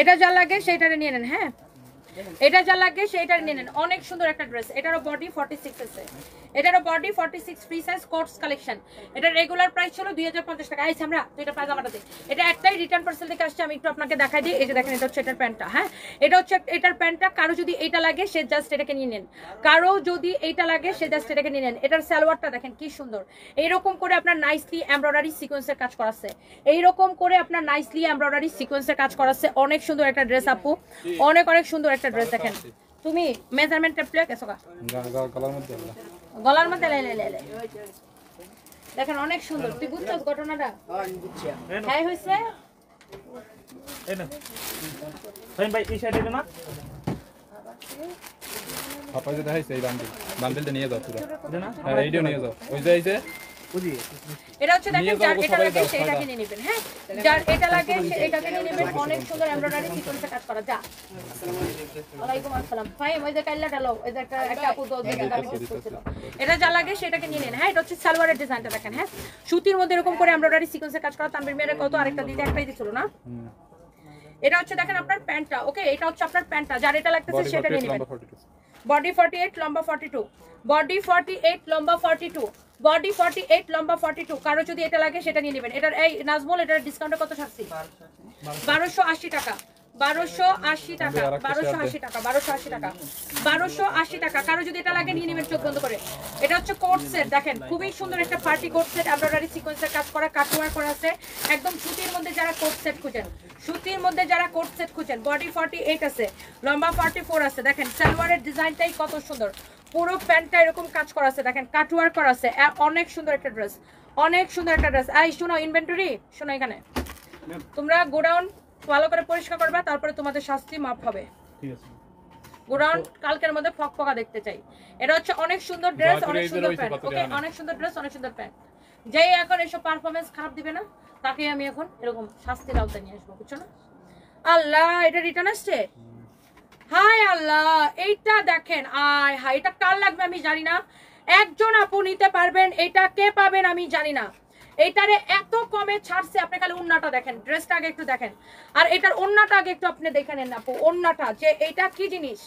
এটা যা লাগে সেইটারে নিয়ে নেন। হ্যাঁ এটা যা লাগে সেইটা নিয়ে নেন। অনেক সুন্দর একটা ড্রেস, এটারও বডি 46 আছে, এটারও body 46 free size quotes collection. এটা রেগুলার প্রাইস ছিল 2050 টাকা। আইছে আমরা তো এটা পাজামাটা দিই, এটা একটাই রিটার্ন পার্সেল থেকে আসছে। আমি একটু আপনাকে দেখাই দিই। এই যে দেখেন এটা হচ্ছে এটার প্যান্টটা। হ্যাঁ এটা হচ্ছে এটার প্যান্টটা। কারো যদি এটা লাগে সে জাস্ট এটাকে নিয়ে নেন, কারো যদি এইটা লাগে সে জাস্ট এটাকে নিয়ে নেন। এটার সালোয়ারটা দেখেন কি সুন্দর, এইরকম করে আপনার নাইসলি এমব্রয়ডারি সিকোয়েন্সের কাজ করা আছে, এইরকম করে আপনার নাইসলি এমব্রয়ডারি সিকোয়েন্সের কাজ করা আছে। অনেক সুন্দর একটা ড্রেস আপু, অনেক অনেক সুন্দর একটা ড্রেস। দেখেন তুমি মেজারমেন্ট টেপ প্লে কেসো গলার মধ্যে দেখেন অনেক সুন্দর। তুই বুঝছস ঘটনাটা? হ্যাঁ হইছে। এই না ভাই ভাই এই সাইডে না আপা যে দেখাইছে এই বান্ডেলটা নিয়ে যাও পুরো। এটা না হ্যাঁ এইটা নিয়ে যাও। ওই যে এই যে বুঝি এটা হচ্ছে দেখেন যার এটা লাগে সেটাকে নিয়ে নেবেন। হ্যাঁ যার এটা লাগে সে এটাকে নিয়ে নেবেন। অনেক সুন্দর এমব্রয়ডারি সিকোয়েন্সে কাজ করা। যা ওয়ালাইকুম আসসালাম ভাই, ওই যে কাইলা ডালো ওই যে একটা আপু দোল দেখে দামি ড্রেস করছিল। এটা যা লাগে সেটাকে নিয়ে নেন। হ্যাঁ এটা হচ্ছে সালোয়ারের ডিজাইনটা দেখেন। হ্যাঁ সুতির মধ্যে এরকম করে এমব্রয়ডারি সিকোয়েন্সে কাজ করা। তানভীর মেয়ের কত আরেকটা দিতে একটাই দিছিল না? এটা হচ্ছে দেখেন আপনার প্যান্টটা। ওকে এটা হচ্ছে আপনার প্যান্টটা, যার এটা লাগতেছে সেটা নিয়ে নেবেন। বডি 48 লম্বা 42, বডি 48 লম্বা 42, বডি 48 লম্বা 42। কারো যদি এটা লাগে সেটা নিয়ে নেবেন। এটার এই নাজমুল এটার ডিসকাউন্টে কত ছাড়ছি? 1280 টাকা, 1280 টাকা, 1280 টাকা, 1280 টাকা, 1280 টাকা। কারো যদি এটা লাগে নিয়ে নেবেন চোখ বন্ধ করে। এটা হচ্ছে কোট সেট দেখেন, খুবই সুন্দর একটা পার্টি কোট সেট, এমব্রয়ডারি সিকোয়েন্সের কাজ করা, কাটওয়ার্ক করা আছে। একদম সুতির মধ্যে যারা কোট সেট খুঁজেন, সুতির মধ্যে যারা কোট সেট খুঁজেন, বডি 48 আছে, লম্বা 44 আছে। দেখেন সালোয়ারের ডিজাইনটাই কত সুন্দর, পুরো প্যান্টটা এরকম কাজ করা আছে। দেখেন কাটওয়ার্ক করা আছে। অনেক সুন্দর একটা ড্রেস, অনেক সুন্দর একটা ড্রেস। এই শোনো ইনভেন্টরি শোনো, এখানে তোমরা গোডাউন ভালো করে পরিষ্কার করবা, তারপরে তোমাদের শাস্তি মাপ হবে। ঠিক আছে গোডাউন কালকের মধ্যে ফকফকা দেখতে চাই। এটা হচ্ছে অনেক সুন্দর ড্রেস, অনেক সুন্দর প্যান্ট। ওকে অনেক সুন্দর ড্রেস, অনেক সুন্দর প্যান্ট। যেই এখন এসব পারফরমেন্স খারাপ দিবে না তাকে আমি এখন এরকম শাস্তির আওতায় নিয়ে আসবো, বুঝছো না? আল্লাহ এটা রিটার্ন আসছে। হাই আল্লাহ, এইটা দেখেন। আয় হাই, এটা কার লাগবে আমি জানি না। একজন আপু নিতে পারবেন, এটা কে পাবেন আমি জানি না। এইটারে এত কমে ছাড়ছে, আপনি খালি ওন্নাটা দেখেন, ড্রেসটা আগে একটু দেখেন, আর এটার ওন্নাটা আগে একটু আপনি দেখে নেন আপু। ওন্নাটা যে এইটা কি জিনিস,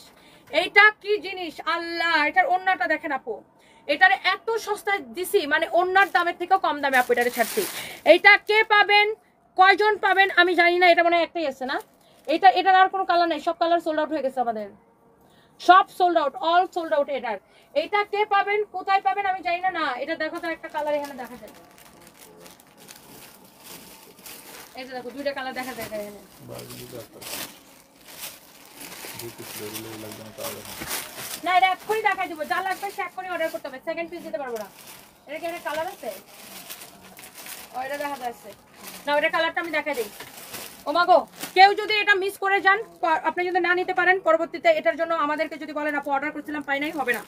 এইটা কি জিনিস আল্লাহ, এটার ওন্নাটা দেখেন আপু। এটারে এত সস্তায় দিছি, মানে ওন্নার দামের থেকেও কম দামে আপু এটারে ছাড়ছি। এইটা কে পাবেন, কয়জন পাবেন আমি জানি না। এটা মানে একটাই আছে না, এটার আর কোনো কালার নেই, সব কালার সোল্ড আউট হয়ে গেছে আমাদের, সব sold out, all sold out. এটা কে পাবেন, কোথায় পাবেন আমি জানি না। না এটা দেখো তো, একটা কালার এখানে দেখা যায়, এই যে দেখো দুইটা কালার দেখা যায় এখানে। না এটা এক্ষুনি দেখাই দিব, যা লাগবে সে এক্ষুনি অর্ডার করতে হবে, সেকেন্ড পিস দিতে পারবো না। এটা কি একটা কালার আছে? ও এটা দেখা যাচ্ছে না, ওইটা কালারটা আমি দেখাই দিই। ও মাগো, কেউ যদি এটা মিস করে যান, আপনি যদি না নিতে পারেন পরবর্তীতে এটার জন্য আমাদেরকে যদি বলেন আপু অর্ডার করছিলাম পাই নাই, হবে না।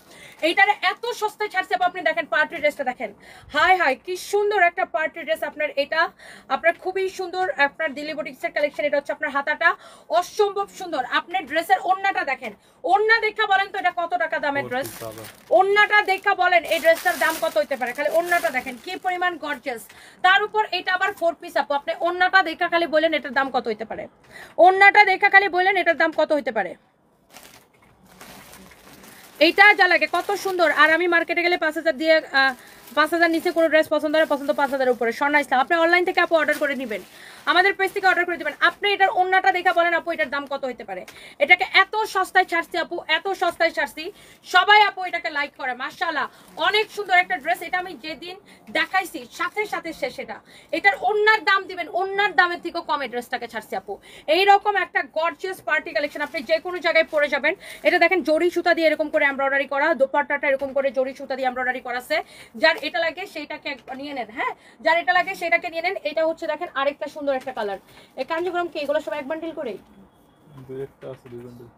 এইটারে এত সস্তায় ছাড়ছে আপনি দেখেন। পার্টি ড্রেসটা দেখেন, হাই হাই কি সুন্দর একটা পার্টি ড্রেস আপনার। এটা আপনার খুবই সুন্দর, আপনার দিল্লি বুটিক্সের কালেকশন। এটা হচ্ছে আপনার হাতাটা অসম্ভব সুন্দর। আপনার ড্রেসের ওড়নাটা দেখেন, ওড়না দেখা বলেন তো এটা কত টাকা দামের ড্রেস। ওড়নাটা দেখা বলেন এই ড্রেসটার দাম কত হতে পারে। খালি ওড়নাটা দেখেন কি পরিমাণ গর্জিয়াস, তার উপর এটা আবার 4 পিস আপু। আপনি ওড়নাটা দেখা খালি বলেন এটার দাম কত হতে পারে। ওড়নাটা দেখা খালি বলেন এটার দাম কত হতে পারে। এইটা যা লাগে কত সুন্দর। আর আমি মার্কেটে গেলে 5000 দিয়ে 5000 নিচে কোনো ড্রেস পছন্দ হয়, পছন্দ 5000 উপরে। স্বর্ণা ইসলাম, আপনি অনলাইন থেকে আপু অর্ডার করে নেবেন। আমাদের পেজ থেকে অর্ডার করে দিবেন। আপনি এটার ওন্নাটা দেখা বলেন আপু এটার দাম কত হতে পারে। এটাকে এত সস্তায় ছাড়ছি আপু, এত সস্তায় ছাড়ছি, সবাই আপু এটাকে লাইক করে। মাশাআল্লাহ অনেক সুন্দর একটা ড্রেস। এটা আমি যেদিন দেখাইছি সাথে সাথে শেষ। এটার ওন্নার দাম দিবেন, ওন্নার দামের থেকে কমে ড্রেসটাকে ছাড়ছি আপু। এইরকম একটা গর্জিয়াস পার্টি কালেকশন, আপনি যে কোনো জায়গায় পরে যাবেন। এটা দেখেন জরি সুতা দিয়ে এরকম করে এমব্রয়ডারি করা, দোপাট্টাটা এরকম করে জরি সুতা দিয়ে এমব্রয়ডারি করা আছে। যার এটা লাগে সেইটাকে নিয়ে নেন, হ্যাঁ যার এটা লাগে সেটাকে নিয়ে নেন। এটা হচ্ছে দেখেন আরেকটা সুন্দর একটা কালার। এই কাঞ্জিপুরম কি এগুলো সব এক বান্ডিল করে? দুইটা আছে, দুই বান্ডিল।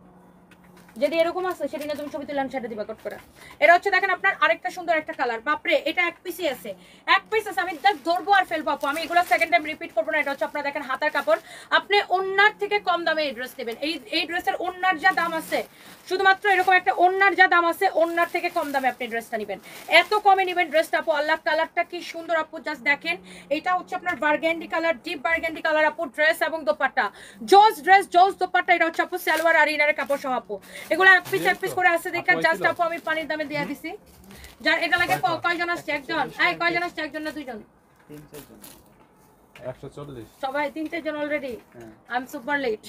যদি এরকম আছে সেটা নিয়ে তুমি ছবি তুললাম সেটা দিবা কট করে। এটা হচ্ছে দেখেন আপনার আরেকটা সুন্দর একটা কালার। বাপরে এটা এক পিসই আছে, এক পিস আছে। আমি ধরবো আর ফেলবো আপু, আমি এগুলো সেকেন্ড টাইম রিপিট করবো না। এটা হচ্ছে আপনার দেখেন হাতার কাপড়। আপনি ওন্নার থেকে কম দামে এই ড্রেস নেবেন। এই ড্রেসের ওন্নার যা দাম আছে, শুধুমাত্র এরকম একটা ওন্নার যা দাম আছে, ওন্নার থেকে কম দামে আপনি ড্রেসটা নেবেন। এত কমে নেবেন ড্রেসটা আপু। আল্লাহ কালারটা কি সুন্দর আপু, জাস্ট দেখেন। এটা হচ্ছে আপনার burgundy colour, deep burgundy colour আপু। ড্রেস এবং দোপাট্টা জোস, ড্রেস জোস, দোপাট্টা। এটা হচ্ছে আপু সালোয়ার আর ইনারের কাপড় সহ আপু। এগুলো এক পিস করে আছে দেখা, জাস্ট আপু আমি পানির দামে দিয়ে দিছি। যার এটা লাগে কয়জন আসছে? একজন। এই কয়জন আসছে? একজন না দুইজন? 140 সবাই 3-4 জন already. I am super late.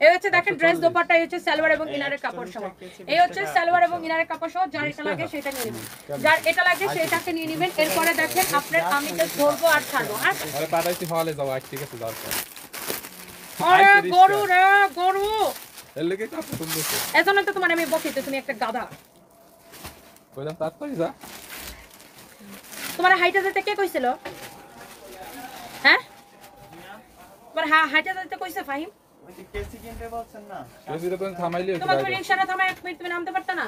এই হচ্ছে দেখেন ড্রেস দোপাট্টা, এই হচ্ছে সালোয়ার এবং ইনারের কাপড় সহ। এই হচ্ছে সালোয়ার এবং ইনারের কাপড় সহ। যার এটা লাগে সেটা নিয়ে নেবেন, যার এটা লাগে সেটাকে নিয়ে নেবেন। এরপরে দেখেন আপনার আমি তো ধরবো আর ছাড়বো। হ্যাঁ আরে পাঠাইছি হলে যাও, ঠিক আছে যাও। আরে গরু রে গরু, এর লাগি কাপড় তুলতেছে। এজন্য তো তোমার আমি বকিতে, তুমি একটা গাধা। কইলাম তাড়াতাড়ি যা। তোমার হাইটা যেতে কে কইছিল? হ্যাঁ তোমার হাইটা যেতে কইছে ফাহিম? ওই যে কেসি কিনতে বলছেন না, কেসিটা তো থামাইলি হতো। তোমার রিকশাটা থামায় 1 মিনিট তুমি নামতে পারতা না?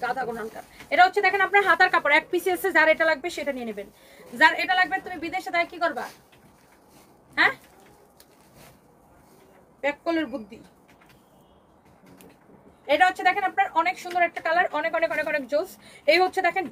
গাধা কোনখানকার। এটা হচ্ছে দেখেন আপনার হাতার কাপড়, এক পিস আছে। যার এটা লাগবে সেটা নিয়ে নেবেন। যার এটা লাগবে তুমি বিদেশে তাই কি করবা? হ্যাঁ ব্যাককলের বুদ্ধি। এটা হচ্ছে দেখেন আপনার অনেক সুন্দর একটা কালার, অনেক অনেক অনেক অনেক জোস। এই হচ্ছে দেখেন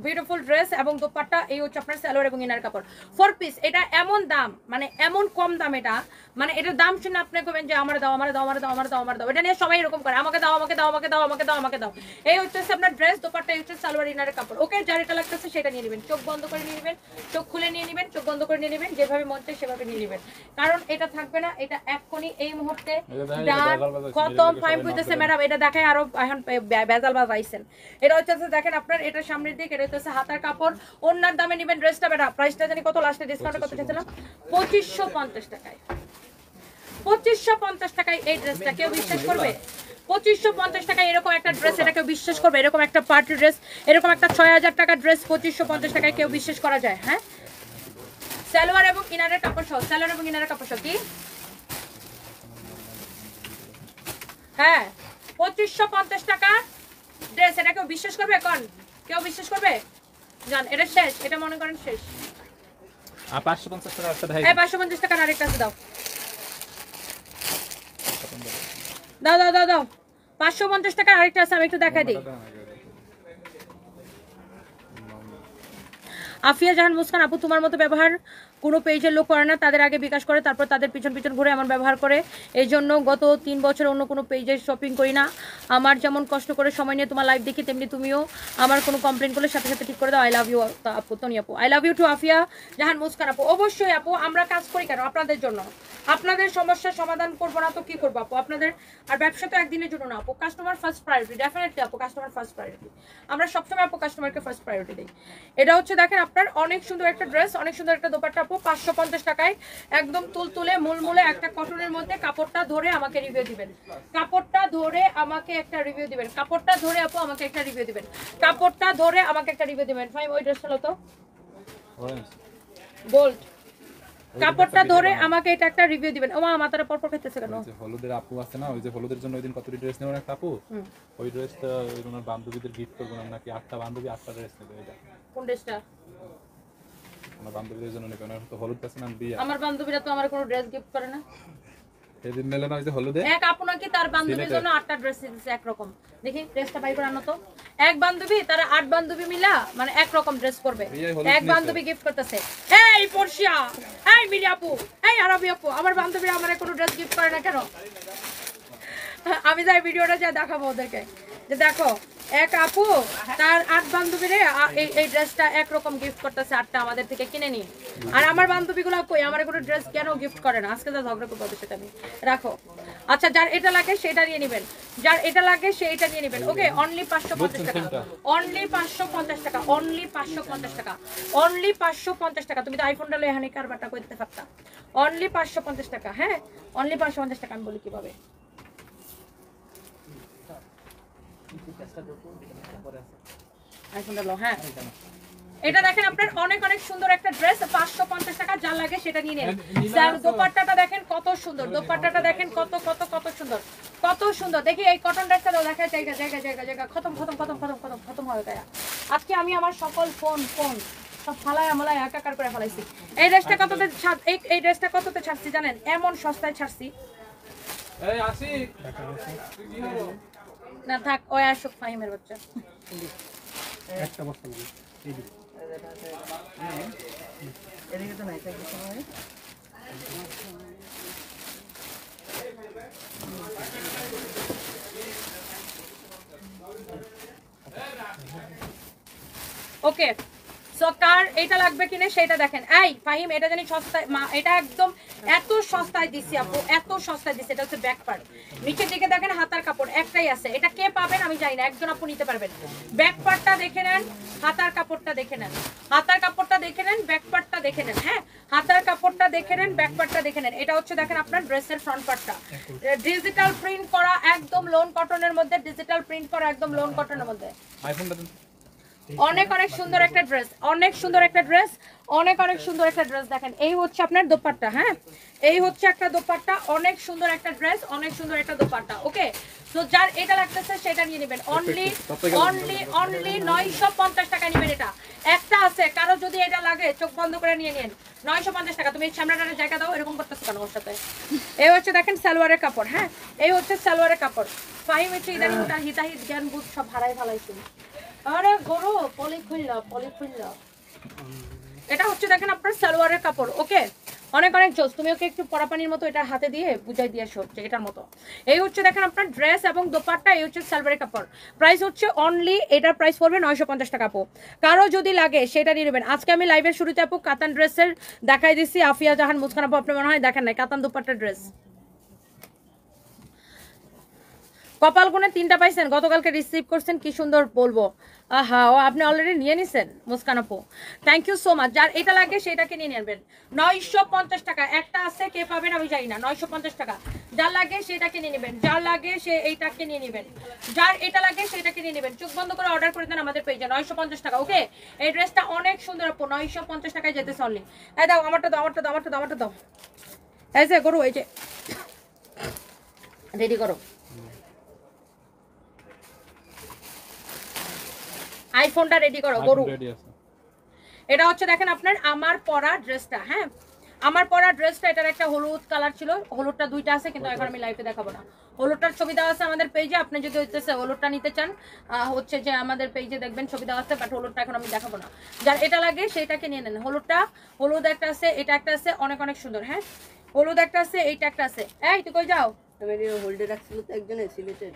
বিউটিফুল ড্রেস এবং দোপাট্টা। এই হচ্ছে আপনার সালোয়ার এবং ইনার কাপড় 4 পিস। এটা এমন দাম, মানে এমন কম দাম, এটা মানে এটার দাম শুনে আপনি কবেন যে আমার দাও আমার দাও আমার দাও আমার দাও আমার দাও। এটা নিয়ে সবাই এরকম করে, আমাকে দাও আমাকে দাও আমাকে দাও আমাকে দাও আমাকে দাও। এই হচ্ছে আপনার ড্রেস দোপাট্টা, এই হচ্ছে সালোয়ার ইনারের কাপড়। ওকে যার এটা লাগতেছে সেটা নিয়ে নেবেন। চোখ বন্ধ করে নিয়ে নেবেন, চোখ খুলে নিয়ে নেবেন, চোখ বন্ধ করে নিয়ে নেবেন, যেভাবে মন চায় সেভাবে নিয়ে নেবেন। কারণ এটা থাকবে না, এটা এক্ষুনি এই মুহূর্তে খতম ফাইম হইতেছে ম্যাডাম। এটা দেখায় আরো এখন বেজাল বাজাইছেন। এটা হচ্ছে দেখেন আপনার এটা সামনের দিক, এটা হচ্ছে হাতার কাপড়। ওন্নার দামে নেবেন ড্রেসটা। বেটা প্রাইসটা জানি কত, লাস্টে ডিসকাউন্ট কত ছেছিলাম? 2550 টাকায়। 2550 টাকায় এই ড্রেসটা কেউ বিশ্বাস করবে? 2550 টাকায় এরকম একটা ড্রেস, এটা কেউ বিশ্বাস করবে? এরকম একটা পার্টি ড্রেস, এরকম একটা 6000 টাকার ড্রেস 2550 টাকায় কেউ বিশ্বাস করা যায়? হ্যাঁ সালোয়ার এবং ইনারের কাপড় সহ, সালোয়ার এবং ইনারের কাপড় সহ কি? হ্যাঁ 2550 টাকা ড্রেস, এটা কেউ বিশ্বাস করবে? এখন কেউ বিশ্বাস করবে? জান এটা শেষ, এটা মনে করেন শেষ। আর 550 টাকা একটা দেখাই। এই 550 টাকা আরেকটা আছে, দাও দাও দাও দাও দাও। 550 টাকা আরেকটা আছে, আমি একটু দেখাই দিই। আফিয়া জাহান মুস্কান আপু, তোমার মতো ব্যবহার কোনো পেজের লোক করে না। তাদের আগে বিকাশ করে, তারপর তাদের পিছন পিছন ঘুরে এমন ব্যবহার করে। এই জন্য গত 3 বছর অন্য কোনো পেজে শপিং করি না। আমার যেমন কষ্ট করে সময় নিয়ে তোমার লাইভ দেখি, তেমনি তুমিও আমার কোনো কমপ্লেন করলে সাথে সাথে ঠিক করে দাও। আই লাভ ইউ আপু, তনি আপু। I love you too Afia Jahan Muskan আপু। অবশ্যই আপু, আমরা কাজ করি কেন? আপনাদের জন্য। আপনাদের সমস্যার সমাধান করবো না তো কি করবো আপু? আপনাদের আর ব্যবসা তো একদিনের জন্য না আপু। কাস্টমার ফার্স্ট প্রায়োরিটি, ডেফিনেটলি আপু, কাস্টমার ফার্স্ট প্রায়োরিটি। আমরা সবসময় আপু কাস্টমারকে ফার্স্ট প্রায়োরিটি দিই। এটা হচ্ছে দেখেন আপনার অনেক সুন্দর একটা ড্রেস, অনেক সুন্দর একটা দোপাট্টা আপু। 550 টাকায় একদম তুলতুলে মুলমুলে একটা কটনের মধ্যে। কাপড়টা ধরে আমাকে রিভিউ দিবেন, কাপড়টা ধরে আমাকে একটা রিভিউ দিবেন, কাপড়টা ধরে আপু আমাকে একটা রিভিউ দিবেন, কাপড়টা ধরে আমাকে একটা রিভিউ দিবেন। ভাই ওই ড্রেসটা হলো তো গোল্ড, কাপড়টা ধরে আমাকে এটা একটা রিভিউ দিবেন। ও মা মাথাটা পরপর খেতেছে কেন? যে হলুদের আপু আছে না, ওই যে হলুদের জন্য ওইদিন কতটি ড্রেস নেবেন একটা আপু, ওই ড্রেসটা ওনার বান্ধবীদের গিফট করবো না নাকি? 8টা বান্ধবী 8টা ড্রেস নেবে। এটা কোন ড্রেসটা? আমার বান্ধবীদের জন্য নেবেন। ওনার তো হলুদ আছে না বিয়ে। আমার বান্ধবীরা তো আমার কোনো ড্রেস গিফট করে না। সেদিন নিলেন ওই যে হলুদে এক আপু নাকি তার বান্ধবীর জন্য 8টা ড্রেস দিয়েছে একরকম। দেখি ড্রেসটা বাই করে আনো তো। এক বান্ধবী, তারা 8 বান্ধবী মিলা মানে একরকম ড্রেস করবে। এক বান্ধবী গিফট করতেছে। এই পর্ষিয়া, এই মিলি আপু, এই আরবি আপু, আমার বান্ধবীরা আমারে কোনো ড্রেস গিফট করে না কেন? আমি যাই ভিডিওটা যা দেখাবো ওদেরকে যে দেখো এক আপু তার 8 বান্ধবীরে এই ড্রেসটা একরকম গিফট করতেছে 8টা আমাদের থেকে কিনে নিয়ে। আর আমার বান্ধবীগুলো কই আমার কোনো ড্রেস কেন গিফট করে না? আজকে যা ঝগড়া করবো ওদের সাথে আমি। রাখো। আচ্ছা, যার এটা লাগে সেটা নিয়ে নেবেন, যার এটা লাগে সে এটা নিয়ে নেবেন। ওকে, অনলি 550 টাকা, অনলি 550 টাকা, অনলি 550 টাকা, অনলি 550 টাকা। তুমি তো আইফোনটা লয়ে এখানে কারবারটা করে দিতে পারতা। অনলি 550 টাকা। হ্যাঁ, অনলি 550 টাকা। আমি বলি কিভাবে আইফোনটা লো। হ্যাঁ, এটা দেখেন আপনার অনেক অনেক সুন্দর একটা ড্রেস, 550 টাকা। যা লাগে সেটা নিয়ে নেন। স্যার দোপাট্টাটা দেখেন কত সুন্দর, দোপাট্টাটা দেখেন কত কত কত সুন্দর, কত সুন্দর। দেখি এই কটন ড্রেসটা দেখা জায়গা জায়গা জায়গা জায়গা খতম খতম খতম খতম খতম খতম হয়ে গেছে। আজকে আমি আমার সকল ফোন সব ফালায় আমলায় একাকার করে ফেলাইছি। এই ড্রেসটা কততে এই ড্রেসটা কততে ছাড়ছি জানেন? এমন সস্তায় ছাড়ছি। এই আসি না থাক, ওই আসুক ফাহিমের বাচ্চা। একটা বস্তা বলি এদিকে তো নাই থাকবে সময়। ওকে, সো কার এটা লাগবে কিনে সেটা দেখেন। এই ফাহিম, এটা জানি সস্তায়, এটা একদম এত সস্তায় দিছি আপু, এত সস্তায় দিছি। এটা হচ্ছে ব্যাক পার্ট, নিচের দিকে দেখেন হাতার কাপড় একটাই আছে। এটা কে পাবেন আমি জানি না, একজন আপু নিতে পারবেন। ব্যাক পার্টটা দেখে নেন, হাতার কাপড়টা দেখে নেন, হাতার কাপড়টা দেখে নেন, ব্যাক পার্টটা দেখে নেন। হ্যাঁ, হাতার কাপড়টা দেখে নেন, ব্যাক পার্টটা দেখে নেন। এটা হচ্ছে দেখেন আপনার ড্রেসের ফ্রন্ট পার্টটা, ডিজিটাল প্রিন্ট করা একদম লোন কটনের মধ্যে, ডিজিটাল প্রিন্ট করা একদম লোন কটনের মধ্যে। আইফোনটা অনেক অনেক সুন্দর একটা ড্রেস, অনেক সুন্দর একটা ড্রেস, অনেক অনেক সুন্দর একটা ড্রেস। দেখেন এই হচ্ছে আপনার দোপাট্টা। হ্যাঁ, এই হচ্ছে একটা দোপাট্টা, অনেক সুন্দর একটা ড্রেস, অনেক সুন্দর একটা দোপাট্টা। ওকে, তো যার এটা লাগতেছে সেটা নিয়ে নেবেন। অনলি অনলি অনলি 950 টাকা নেবেন। এটা একটা আছে, কারো যদি এটা লাগে চোখ বন্ধ করে নিয়ে নেন। 950 টাকা। তুমি সামনাটার জায়গা দাও, এরকম করতেছো কেন ওর সাথে? এই হচ্ছে দেখেন সালোয়ারের কাপড়। হ্যাঁ, এই হচ্ছে সালোয়ারের কাপড়। ফাহিম হচ্ছে ইদানিং তার হিতাহিত জ্ঞান বুঝ সব হারাই ফেলাইছি। আরে গরু পলি খুললা, পলি খুললা। এটা হচ্ছে দেখেন আপনার সালোয়ারের কাপড়। ওকে, অনেক অনেক জোস। তুমি ওকে একটু পরাপানির মতো এটা হাতে দিয়ে বুঝাই দিয়ে আসো যে এটার মতো। এই হচ্ছে দেখেন আপনার ড্রেস এবং দোপাট্টা। এই হচ্ছে সালোয়ারের কাপড়। প্রাইস হচ্ছে অনলি, এটার প্রাইস পড়বে 950 টাকা আপু। কারো যদি লাগে সেটা নিয়ে নেবেন। আজকে আমি লাইভের শুরুতে আপু কাতান ড্রেসের দেখাই দিচ্ছি। আফিয়া জাহান মুসকান আপু আপনি মনে হয় দেখেন নাই কাতান দোপাট্টার ড্রেস। কপাল গুনে 3টা পাইছেন, গতকালকে রিসিভ করছেন, কি সুন্দর বলবো। আহা, ও আপনি অলরেডি নিয়ে নিছেন মুস্কান আপু, থ্যাংক ইউ সো মাচ। যার এটা লাগে সেটাকে নিয়ে নেবেন। 950 টাকা একটা আছে, কে পাবেন আমি জানি না। 950 টাকা। যার লাগে সেটাকে নিয়ে নেবেন, যার লাগে সে এইটাকে নিয়ে নেবেন, যার এটা লাগে সেটাকে নিয়ে নেবেন। চোখ বন্ধ করে অর্ডার করে দেন আমাদের পেজে। 950 টাকা। ওকে, এই ড্রেসটা অনেক সুন্দর আপু, 950 টাকায় যেতেছে অনলি। এই দাও আমারটা দাও, আমারটা দাও, আমারটা দাও, আমারটা দাও। এই যে করো, এই যে রেডি করো। আইফোনটা রেডি করো গরু। এটা হচ্ছে দেখেন আপনার আমার পরা ড্রেসটা। হ্যাঁ, আমার পরা ড্রেসটা, এটার একটা হলুদ কালার ছিল, হলুদটা 2টা আছে কিন্তু এখন আমি লাইভে দেখাবো না। হলুদটার ছবি দেওয়া আছে আমাদের পেজে, আপনি যদি হইতেছে হলুদটা নিতে চান হচ্ছে যে আমাদের পেজে দেখবেন ছবি দেওয়া আছে, বাট হলুদটা এখন আমি দেখাবো না। যার এটা লাগে সেটাকে নিয়ে নেন। হলুদটা, হলুদ একটা আছে, এটা একটা আছে, অনেক অনেক সুন্দর। হ্যাঁ, হলুদ একটা আছে, এইটা একটা আছে। এই তুই কই যাও? তুমি হোল্ডে রাখছিল তো একজনে সিলেটের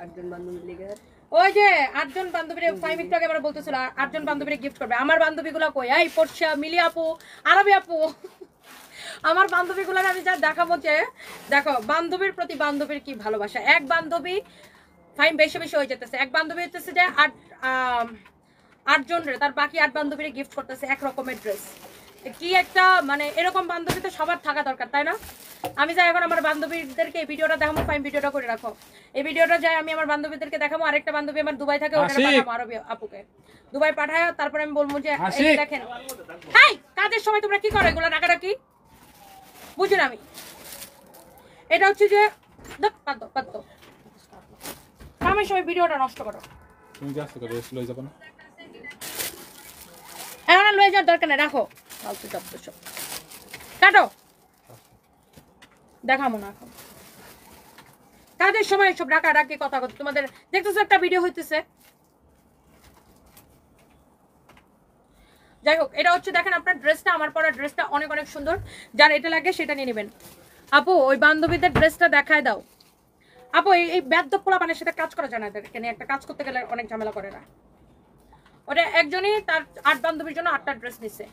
আটজন বান্ধবী লেগে। ওই যে 8 জন বান্ধবীরে 5 মিনিট আগে আমরা বলতেছিল 8 জন বান্ধবীরে গিফট করবে। আমার বান্ধবীগুলো কই? এই পড়শা মিলি আপু, আরবি আপু, আমার বান্ধবীগুলোর আমি যা দেখাবো যে দেখো বান্ধবীর প্রতি বান্ধবীর কি ভালোবাসা। এক বান্ধবী ফাইন বেশি বেশি হয়ে যেতেছে, এক বান্ধবী হইতেছে যে 8 জনের, তার বাকি 8 বান্ধবীরে গিফট করতেছে এক রকমের ড্রেস। কি একটা মানে এরকম বান্ধবী তো সবার থাকা দরকার, তাই না? আমি যাই এখন আমার বান্ধবীদেরকে এই ভিডিওটা দেখাবো। ফাইন ভিডিওটা করে রাখো, এই ভিডিওটা যাই আমি আমার বান্ধবীদেরকে দেখাবো। আরেকটা বান্ধবী আমার দুবাই থাকে, ওটা পাঠাবো আরবি আপুকে, দুবাই পাঠায়। তারপরে আমি বলবো যে এই দেখেন, হাই কাজের সময় তোমরা কি করো এগুলো রাগারাগি, বুঝি না আমি। এটা হচ্ছে যে কামের সময় ভিডিওটা নষ্ট করো। তুমি যাচ্ছ তো রেস্ট লই যাবে না, এখন আর লয়ে যাওয়ার দরকার নেই, রাখো ফালতু শব্দ সব কাটো, দেখাবো না এখন। কাজের সময় সব ডাকাডাকি কথা কথা তোমাদের দেখতেছো, একটা ভিডিও হইতেছে। যাই হোক, এটা হচ্ছে দেখেন আপনার ড্রেসটা, আমার পরা ড্রেসটা অনেক অনেক সুন্দর। যার এটা লাগে সেটা নিয়ে নেবেন। আপু ওই বান্ধবীদের ড্রেসটা দেখায় দাও, আপু এই বেদ্য পোলাপানের সাথে কাজ করা যায় না, এখানে একটা কাজ করতে গেলে অনেক ঝামেলা করে না। ওটা একজনই তার 8 বান্ধবীর জন্য 8টা ড্রেস নিছে।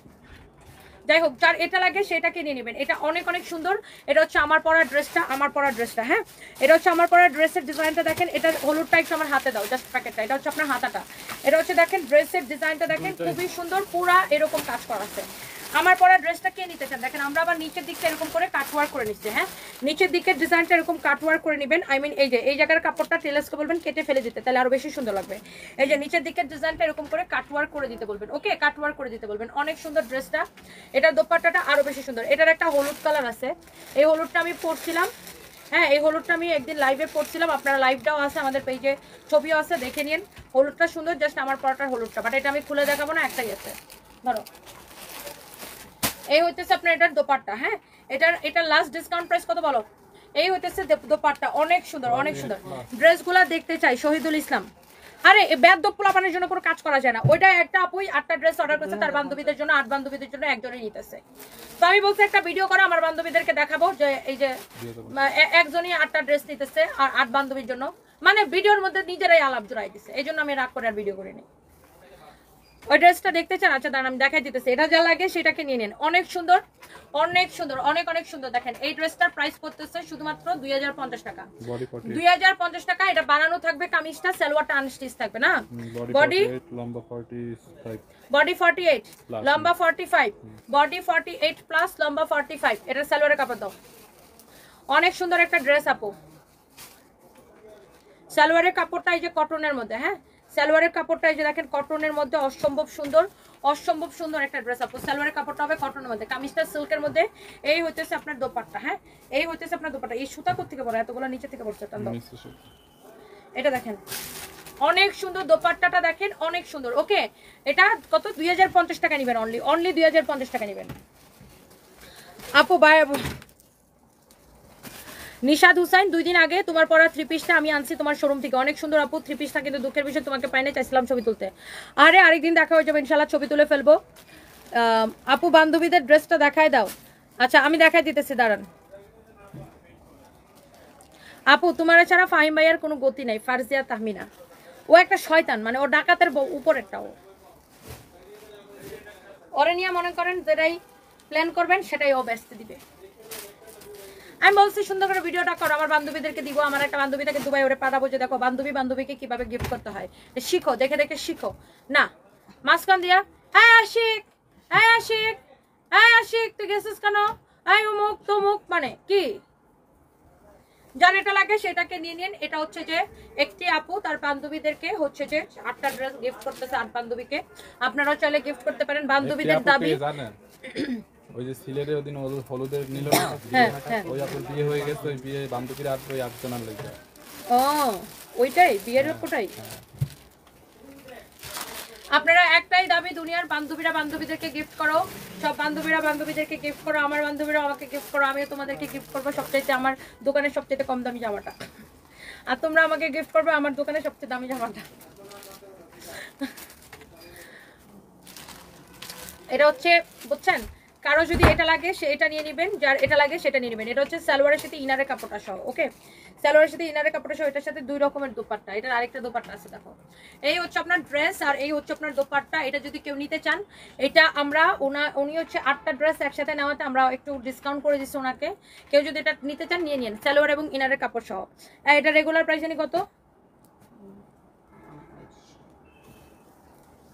যাই হোক, যার এটা লাগে সেটা কিনে নেবেন। এটা অনেক অনেক সুন্দর। এটা হচ্ছে আমার পরা ড্রেসটা, হ্যাঁ, এটা হচ্ছে আমার পরা ড্রেসের ডিজাইনটা দেখেন। এটা হলুদটা একটু আমার হাতে দাও, জাস্ট প্যাকেটটা। এটা হচ্ছে আপনার হাতাটা। এটা হচ্ছে দেখেন ড্রেসের ডিজাইনটা দেখেন, খুবই সুন্দর, পুরা এরকম কাজ করা আছে। আমার পরা ড্রেসটা কে নিতে চান দেখেন, আমরা আবার নিচের দিকটা এরকম করে কাটওয়ার্ক করে নিচ্ছি, হ্যাঁ, নিচের দিকের ডিজাইনটা এরকম কাটওয়ার্ক করে নেবেন। আই মিন এই যে এই জায়গার কাপড়টা টেলার্সকে বলবেন কেটে ফেলে দিতে, তাহলে আরো বেশি সুন্দর লাগবে। এই যে নিচের দিকের ডিজাইনটা এরকম করে কাটওয়ার্ক করে দিতে বলবেন, ওকে, কাটওয়ার্ক করে দিতে বলবেন। অনেক সুন্দর ড্রেসটা। এটার দোপাট্টাটা আরো বেশি সুন্দর। এটার একটা হলুদ কালার আছে, এই হলুদটা আমি পরছিলাম, হ্যাঁ, এই হলুদটা আমি একদিন লাইভে পড়ছিলাম। আপনারা লাইভটাও আছে আমাদের পেজে, ছবিও আছে, দেখে নিন। হলুদটা সুন্দর, জাস্ট আমার পরাটার হলুদটা, বাট এটা আমি খুলে দেখাবো না, একটাই আছে। ধরো, এই হইতেছে আপনার এটার দোপাট্টা, হ্যাঁ, এটার লাস্ট ডিসকাউন্ট প্রাইস কত বলো? এই হইতেছে দোপাট্টা, অনেক সুন্দর, অনেক সুন্দর। ড্রেসগুলা দেখতে চাই শহীদুল ইসলাম। আরে বেদ পোলাপানের জন্য কোনো কাজ করা যায় না। ওইটা একটা আপুই 8টা ড্রেস অর্ডার করছে তার বান্ধবীদের জন্য, 8 বান্ধবীদের জন্য একজনই নিতেছে। তো আমি বলছি একটা ভিডিও করে আমার বান্ধবীদেরকে দেখাবো যে এই যে একজনই 8টা ড্রেস নিতেছে আর 8 বান্ধবীর জন্য, মানে ভিডিওর মধ্যে নিজেরাই আলাপ জড়াই দিছে। এই জন্য আমি রাগ করে আর ভিডিও করিনি। ওই ড্রেসটা দেখতে চান? আচ্ছা দাঁড়ান, আমি দেখাই দিতেছি। এটা যা লাগে সেটাকে নিয়ে নেন। অনেক সুন্দর, অনেক সুন্দর, অনেক অনেক সুন্দর। দেখেন এই ড্রেসটার প্রাইস করতেছে শুধুমাত্র 2050 টাকা। 2050 টাকা। এটা বানানো থাকবে, কামিজটা সালোয়ারটা আনস্টিচ থাকবে না। বডি লম্বা 45, বডি 48, লম্বা 45, বডি 48 প্লাস লম্বা 45। এটা সালোয়ারের কাপড় দাও। অনেক সুন্দর একটা ড্রেস আপু। সালোয়ারের কাপড়টা এই যে কটনের মধ্যে, হ্যাঁ, সালোয়ারের কাপড়টা এই যে দেখেন কটনের মধ্যে, অসম্ভব সুন্দর, অসম্ভব সুন্দর একটা ড্রেস আপু। সালোয়ারের কাপড়টা হবে কটনের মধ্যে, কামিজটা সিল্কের মধ্যে। এই হইতেছে আপনার দোপাট্টা, হ্যাঁ, এই হইতেছে আপনার দোপাট্টা। এই সুতা কোথা থেকে পড়ে? এতগুলো নিচে থেকে পড়ছে। এটা দেখেন অনেক সুন্দর, দোপাট্টাটা দেখেন অনেক সুন্দর। ওকে, এটা কত? 2050 টাকা নেবেন। অনলি 2050 টাকা নেবেন আপু। বাই নিশাদ হুসাইন, 2 দিন আগে তোমার পরা 3 পিসটা আমি আনছি তোমার শোরুম থেকে, অনেক সুন্দর আপু 3 পিসটা, কিন্তু দুঃখের বিষয় তোমাকে পাইনি, চাইছিলাম ছবি তুলতে। আরে আরেকদিন দেখা হয়ে যাবে ইনশাল্লাহ, ছবি তুলে ফেলবো। আপু বান্ধবীদের ড্রেসটা দেখায় দাও। আচ্ছা আমি দেখাই দিতেছি, দাঁড়ান। আপু তোমার ছাড়া ফাহিম ভাইয়ার কোনো গতি নাই। ফারজিয়া তাহমিনা, ও একটা শয়তান, মানে ও ডাকাতের উপরেরটা। ওরে নিয়ে মনে করেন যেটাই প্ল্যান করবেন সেটাই ও ব্যস্ত দিবে। আমি বলছি সুন্দর করে ভিডিওটা করো, আমার বান্ধবীদেরকে দিব। আমার একটা বান্ধবী থেকে দুবাই, ওরে পাঠাবো যে দেখো বান্ধবীকে কিভাবে গিফট করতে হয়, শিখো, দেখে দেখে শিখো। না মাঝখান দিয়া হ্যাঁ আশিক, হ্যাঁ আশিক, হ্যাঁ আশিক তুই গেছিস কেন, হ্যাঁ অমুক তমুক, মানে কি? যার এটা লাগে সেটাকে নিয়ে নিন। এটা হচ্ছে যে একটি আপু তার বান্ধবীদেরকে হচ্ছে যে 8টা ড্রেস গিফট করতেছে 8 বান্ধবীকে। আপনারাও চাইলে গিফট করতে পারেন। বান্ধবীদের দাবি ওই যে সিলেটে ওদিন হলুদের নিল না, ওই আপুর বিয়ে হয়ে গেছে, ওই বিয়ে বান্ধবীরা আর ওই 8 জনের লেগে। ও ওইটাই বিয়ের ওটাই। আপনারা একটাই দাবি, দুনিয়ার বান্ধবীরা বান্ধবীদেরকে গিফট করো, সব বান্ধবীরা বান্ধবীদেরকে গিফট করো, আমার বান্ধবীরা আমাকে গিফট করো, আমিও তোমাদেরকে গিফট করবো সবচাইতে আমার দোকানের সবচাইতে কম দামি জামাটা, আর তোমরা আমাকে গিফট করবে আমার দোকানের সবচেয়ে দামি জামাটা। এটা হচ্ছে বুঝছেন, কারো যদি এটা লাগে সে এটা নিয়ে নেবেন, যার এটা লাগে সেটা নিয়ে নেবেন। এটা হচ্ছে সালোয়ারের সাথে ইনারের কাপড়টা সহ, ওকে, সালোয়ারের সাথে ইনারের কাপড়টা সহ। এটার সাথে 2 রকমের দোপাট্টা, এটার আরেকটা দোপাট্টা আছে দেখো। এই হচ্ছে আপনার ড্রেস আর এই হচ্ছে আপনার দোপাট্টা। এটা যদি কেউ নিতে চান, এটা আমরা উনি হচ্ছে 8টা ড্রেস একসাথে নেওয়াতে আমরা একটু ডিসকাউন্ট করে দিচ্ছি ওনাকে। কেউ যদি এটা নিতে চান নিয়ে নিন, সালোয়ার এবং ইনারের কাপড় সহ। এটা রেগুলার প্রাইস জানি কত?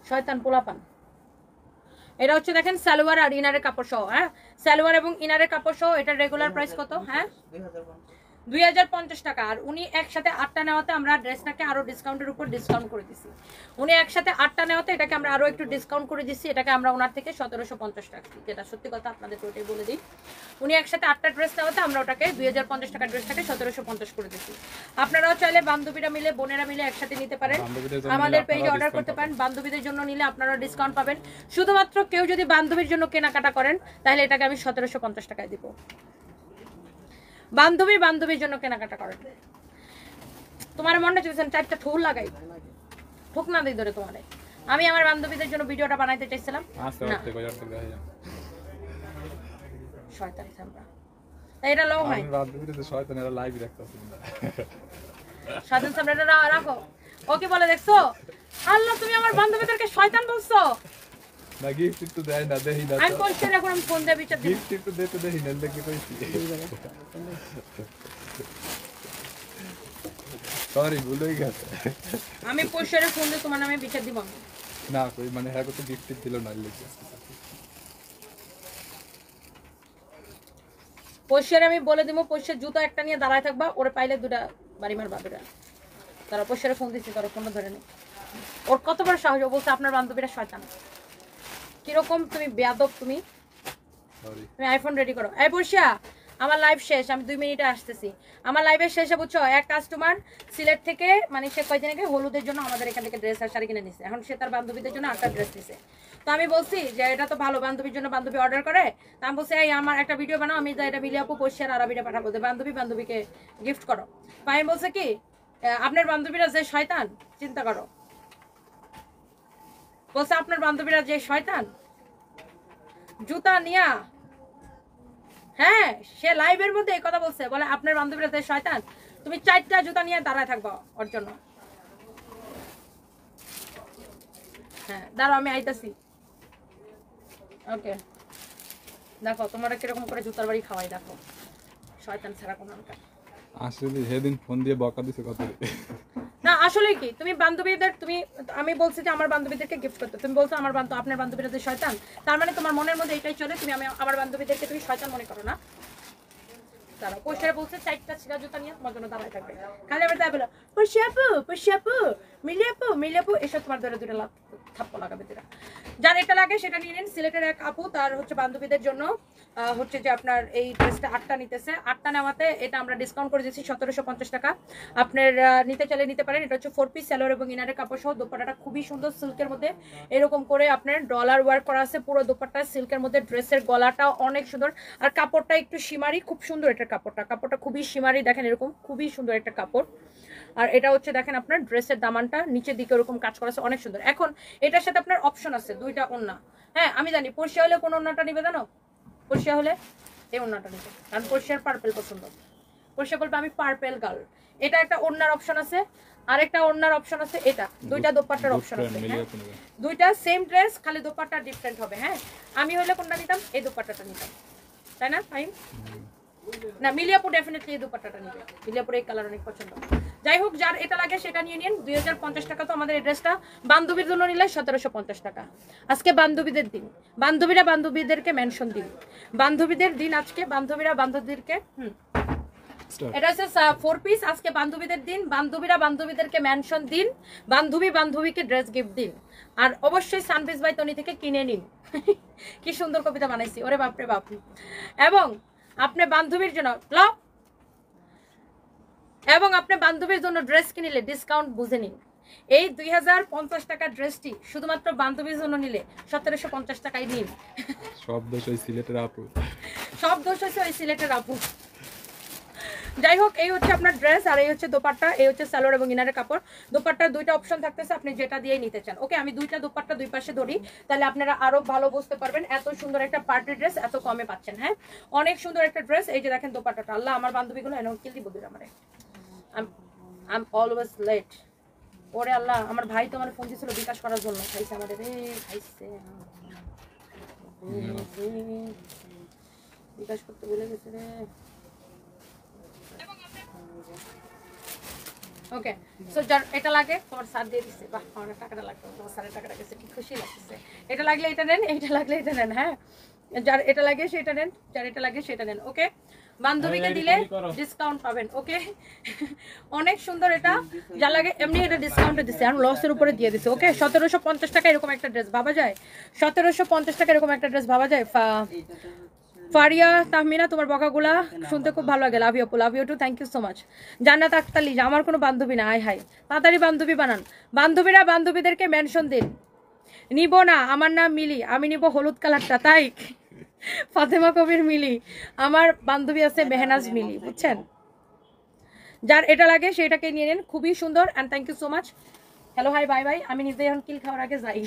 শয়তান পোলাপান। এটা হচ্ছে দেখেন সালোয়ার আর ইনারের কাপড় সহ, হ্যাঁ, সালোয়ার এবং ইনারের কাপড় সহ। এটার রেগুলার প্রাইস কত? হ্যাঁ 2050 টাকা। আর উনি একসাথে 8টা নেওয়াতে আমরা ড্রেসটাকে আরো ডিসকাউন্টের উপর ডিসকাউন্ট করে দিছি। উনি একসাথে 8টা নেওয়াতে এটাকে আমরা আরো একটু ডিসকাউন্ট করে দিচ্ছি। এটাকে আমরা ওনার থেকে 1750 টাকা, যেটা সত্যি কথা আপনাদেরকে ওটাই বলে দিই। উনি একসাথে 8টা ড্রেস নেওয়াতে আমরা ওটাকে 2050 টাকা ড্রেসটাকে 1750 করে দিচ্ছি। আপনারাও চাইলে বান্ধবীরা মিলে, বোনেরা মিলে একসাথে নিতে পারেন, আমাদের পেজে অর্ডার করতে পারেন। বান্ধবীদের জন্য নিলে আপনারা ডিসকাউন্ট পাবেন। শুধুমাত্র কেউ যদি বান্ধবীর জন্য কেনাকাটা করেন তাহলে এটাকে আমি 1750 টাকায় দিব। বান্ধবীর জন্য কেনাকাটা করেন। তোমার মনটা চাইছেন 4টা ঠোল লাগাই, ঠোক না দিই ধরে তোমারে। আমি আমার বান্ধবীদের জন্য ভিডিওটা বানাইতে চাইছিলাম, শয়তান আমরা। তাই এটা লও হয় আমি বান্ধবীদের যে শয়তান এরা লাইভ রাখতেছে না স্বাধীন সামনেটা রাখো ওকে বলে দেখছো আল্লাহ তুমি আমার বান্ধবীদেরকে শয়তান বলছো না গিফট একটু দেয় না দেই না আমি কোশ্চেন এখন আমি ফোন দিয়ে বিচার দিই গিফট একটু দিতে দেই না দেখি কইছি সরি ভুলে গেছে আমি কোশ্চেনে ফোন দিয়ে তোমার নামে বিচার দিব না কই মানে হ্যাঁ কত গিফট দিল না লিখে কোশ্চেনে আমি বলে দিব কোশ্চেন জুতো একটা নিয়ে দাঁড়ায় থাকবা ওরে পাইলে দুটা বাড়ি মার বাবেরা তারা কোশ্চেনে ফোন দিচ্ছি তারা ফোনটা ধরে নে ওর কতবার সাহস ও বলছে আপনার বান্ধবীরা শয়তান কিরকম তুমি বেয়াদব তুমি সরি তুমি আইফোন রেডি করো এই বর্ষা আমার লাইভ শেষ আমি 2 মিনিটে আসতেছি আমার লাইভের শেষে বুঝছো এক কাস্টমার সিলেট থেকে মানে সে কয়দিন আগে হলুদের জন্য আমাদের এখান থেকে ড্রেস আর শাড়ি কিনে নিছে এখন সে তার বান্ধবীদের জন্য একটা ড্রেস নিছে তো আমি বলছি যে এটা তো ভালো বান্ধবীর জন্য বান্ধবী অর্ডার করে তা আমি বলছি এই আমার একটা ভিডিও বানাও আমি এটা মিলিয়ে আপু পোস্টার আর ভিডিও পাঠাবো বান্ধবীকে গিফট করো আমি বলছে কি আপনার বান্ধবীরা যে শয়তান চিন্তা করো বলছে আপনার বান্ধবীরা যে শয়তান জুতা নিয়া হ্যাঁ সে লাইভের মধ্যে এই কথা বলছে বলে আপনার বান্ধবীরা যে শয়তান তুমি 4টা জুতা নিয়ে দাঁড়ায় থাকবা ওর জন্য হ্যাঁ দাঁড়াও আমি আইতাছি ওকে দেখো তোমরা কিরকম করে জুতার বাড়ি খাওয়াই দেখো শয়তান ছাড়া কোনো অঙ্কা আসলে সেদিন ফোন দিয়ে বকা দিছে কত না আসলে কি তুমি বান্ধবীদের তুমি আমি বলছি যে আমার বান্ধবীদেরকে গিফট করতে তুমি বলছো আমার আপনার বান্ধবীরা যে শয়তান তার মানে তোমার মনের মধ্যে এটাই চলে তুমি আমার বান্ধবীদেরকে তুমি শয়তান মনে করো না তারা পোস্টারে বলছে 4টা ছিঁড়া জুতা নিয়ে তোমার জন্য দাঁড়ায় থাকবে খালি আবার তাই বলো পুষিয়াপু মিলিয়াপু এসব তোমার ধরে দুটো থাপ্পড় লাগাবে দুটা যার এটা লাগে সেটা নিয়ে নিন সিলেটের এক আপু তার হচ্ছে বান্ধবীদের জন্য হচ্ছে যে আপনার এই ড্রেসটা 8টা নিতেছে 8টা নেওয়াতে এটা আমরা ডিসকাউন্ট করে দিচ্ছি 1750 টাকা আপনার নিতে চাইলে নিতে পারেন এটা হচ্ছে 4 পিস সালোয়ার এবং ইনারের কাপড় সহ দোপাট্টাটা খুবই সুন্দর সিল্কের মধ্যে এরকম করে আপনার ডলার ওয়ার্ক করা আছে পুরো দোপাট্টা সিল্কের মধ্যে ড্রেসের গলাটা অনেক সুন্দর আর কাপড়টা একটু শিমারি খুব সুন্দর এটা কাপড়টা খুবই শিমারি দেখেন এরকম খুবই সুন্দর একটা কাপড় আর এটা হচ্ছে দেখেন আপনার ড্রেসের দামানটা নিচের দিকে এরকম কাজ করা আছে অনেক সুন্দর এখন এটার সাথে আপনার অপশন আছে 2টা ওন্না হ্যাঁ আমি জানি পরশিয়া হলে কোন ওন্নাটা নিবে জানো পরশিয়া হলে এই ওন্নাটা নিবে কারণ পরশিয়ার পার্পল পছন্দ পরশিয়া বলবে আমি পার্পল গার্ল এটা একটা ওন্নার অপশন আছে আর একটা ওন্নার অপশন আছে এটা 2টা দোপাট্টার অপশন আছে হ্যাঁ 2টা সেম ড্রেস খালি দোপাট্টা ডিফারেন্ট হবে হ্যাঁ আমি হলে কোনটা নিতাম এই দোপাট্টাটা নিতাম তাই না ফাইন না মিলিয়াপু ডেফিনেটলি এই দোপাট্টাটা নিবে মিলিয়াপুর এই কালার অনেক পছন্দ যাই হোক যার এটা লাগে সেটা নিয়ে নিন 2050 টাকা তো আমাদের এই ড্রেসটা বান্ধবীর জন্য নিলে 1750 টাকা আজকে বান্ধবীদের দিন বান্ধবীরা বান্ধবীদেরকে মেনশন দিন বান্ধবীদের দিন আজকে বান্ধবীরা বান্ধবীদেরকে এটা হচ্ছে 4 পিস আজকে বান্ধবীদের দিন বান্ধবীরা বান্ধবীদেরকে মেনশন দিন বান্ধবী বান্ধবীকে ড্রেস গিফট দিন আর অবশ্যই সানপিস বাই তনি থেকে কিনে নিন কি সুন্দর কবিতা বানাইছি ওরে বাপরে বাপ এবং আপনি বান্ধবীর জন্য এবং আপনি বান্ধবীর জন্য ড্রেস কিনলে ডিসকাউন্ট বুঝে নিন এই 2050 টাকা ড্রেসটি শুধুমাত্র বান্ধবীর জন্য নিলে 1750 টাকায় নিন সব দোষ ওই সিলেটের আপু সব দোষ হচ্ছে ওই সিলেটের আপু যাই হোক এই হচ্ছে আপনার ড্রেস আর এই হচ্ছে দোপাট্টা এই হচ্ছে সালোয়ার এবং ইনারের কাপড় দোপাট্টার 2টা অপশন থাকতেছে আপনি যেটা দিয়েই নিতে চান ওকে আমি 2টা দোপাট্টা দুই পাশে ধরি তাহলে আপনারা আরো ভালো বুঝতে পারবেন এত সুন্দর একটা পার্টি ড্রেস এত কমে পাচ্ছেন হ্যাঁ অনেক সুন্দর একটা ড্রেস এই যে দেখেন দোপাট্টাটা আল্লাহ আমার বান্ধবীগুলো এনে কিল দিব দিল আমারে I'm always late ওরে আল্লাহ আমার ভাই তো আমার ফোন দিছিল বিকাশ করার জন্য খাইছে আমাদের রে খাইছে বিকাশ করতে বলে গেছে রে ওকে সো যার এটা লাগে তোমার স্যার দিয়ে দিচ্ছে বাহ আমার টাকাটা লাগবে তোমার স্যারের টাকাটা গেছে কি খুশি লাগছে এটা লাগলে এটা নেন এটা লাগলে এটা নেন হ্যাঁ যার এটা লাগে সেটা নেন যার এটা লাগে সেটা নেন ওকে বান্ধবীকে দিলে ডিসকাউন্ট পাবেন ওকে অনেক সুন্দর এটা যা লাগে এমনি এটা ডিসকাউন্টে দিছে আর লসের উপরে দিয়ে দিছে ওকে 1750 টাকা এরকম একটা ড্রেস ভাবা যায় 1750 টাকা এরকম একটা ড্রেস ভাবা যায় ফারিয়া তাহমিনা তোমার বকাগুলা শুনতে খুব ভালো লাগে love you too thank you so much Jannat Akter Liza আমার কোনো বান্ধবী না হাই তাড়াতাড়ি বান্ধবী বানান বান্ধবীরা বান্ধবীদেরকে মেনশন দিন নিব না আমার নাম মিলি আমি নিব হলুদ কালারটা তাই ফাতেমা কবির মিলি আমার বান্ধবী আছে মেহনাজ মিলি বুঝছেন যার এটা লাগে সেটাকে নিয়ে নেন খুবই সুন্দর and thank you so much hello hi bye bye আমি নিজে এখন কিল খাওয়ার আগে যাই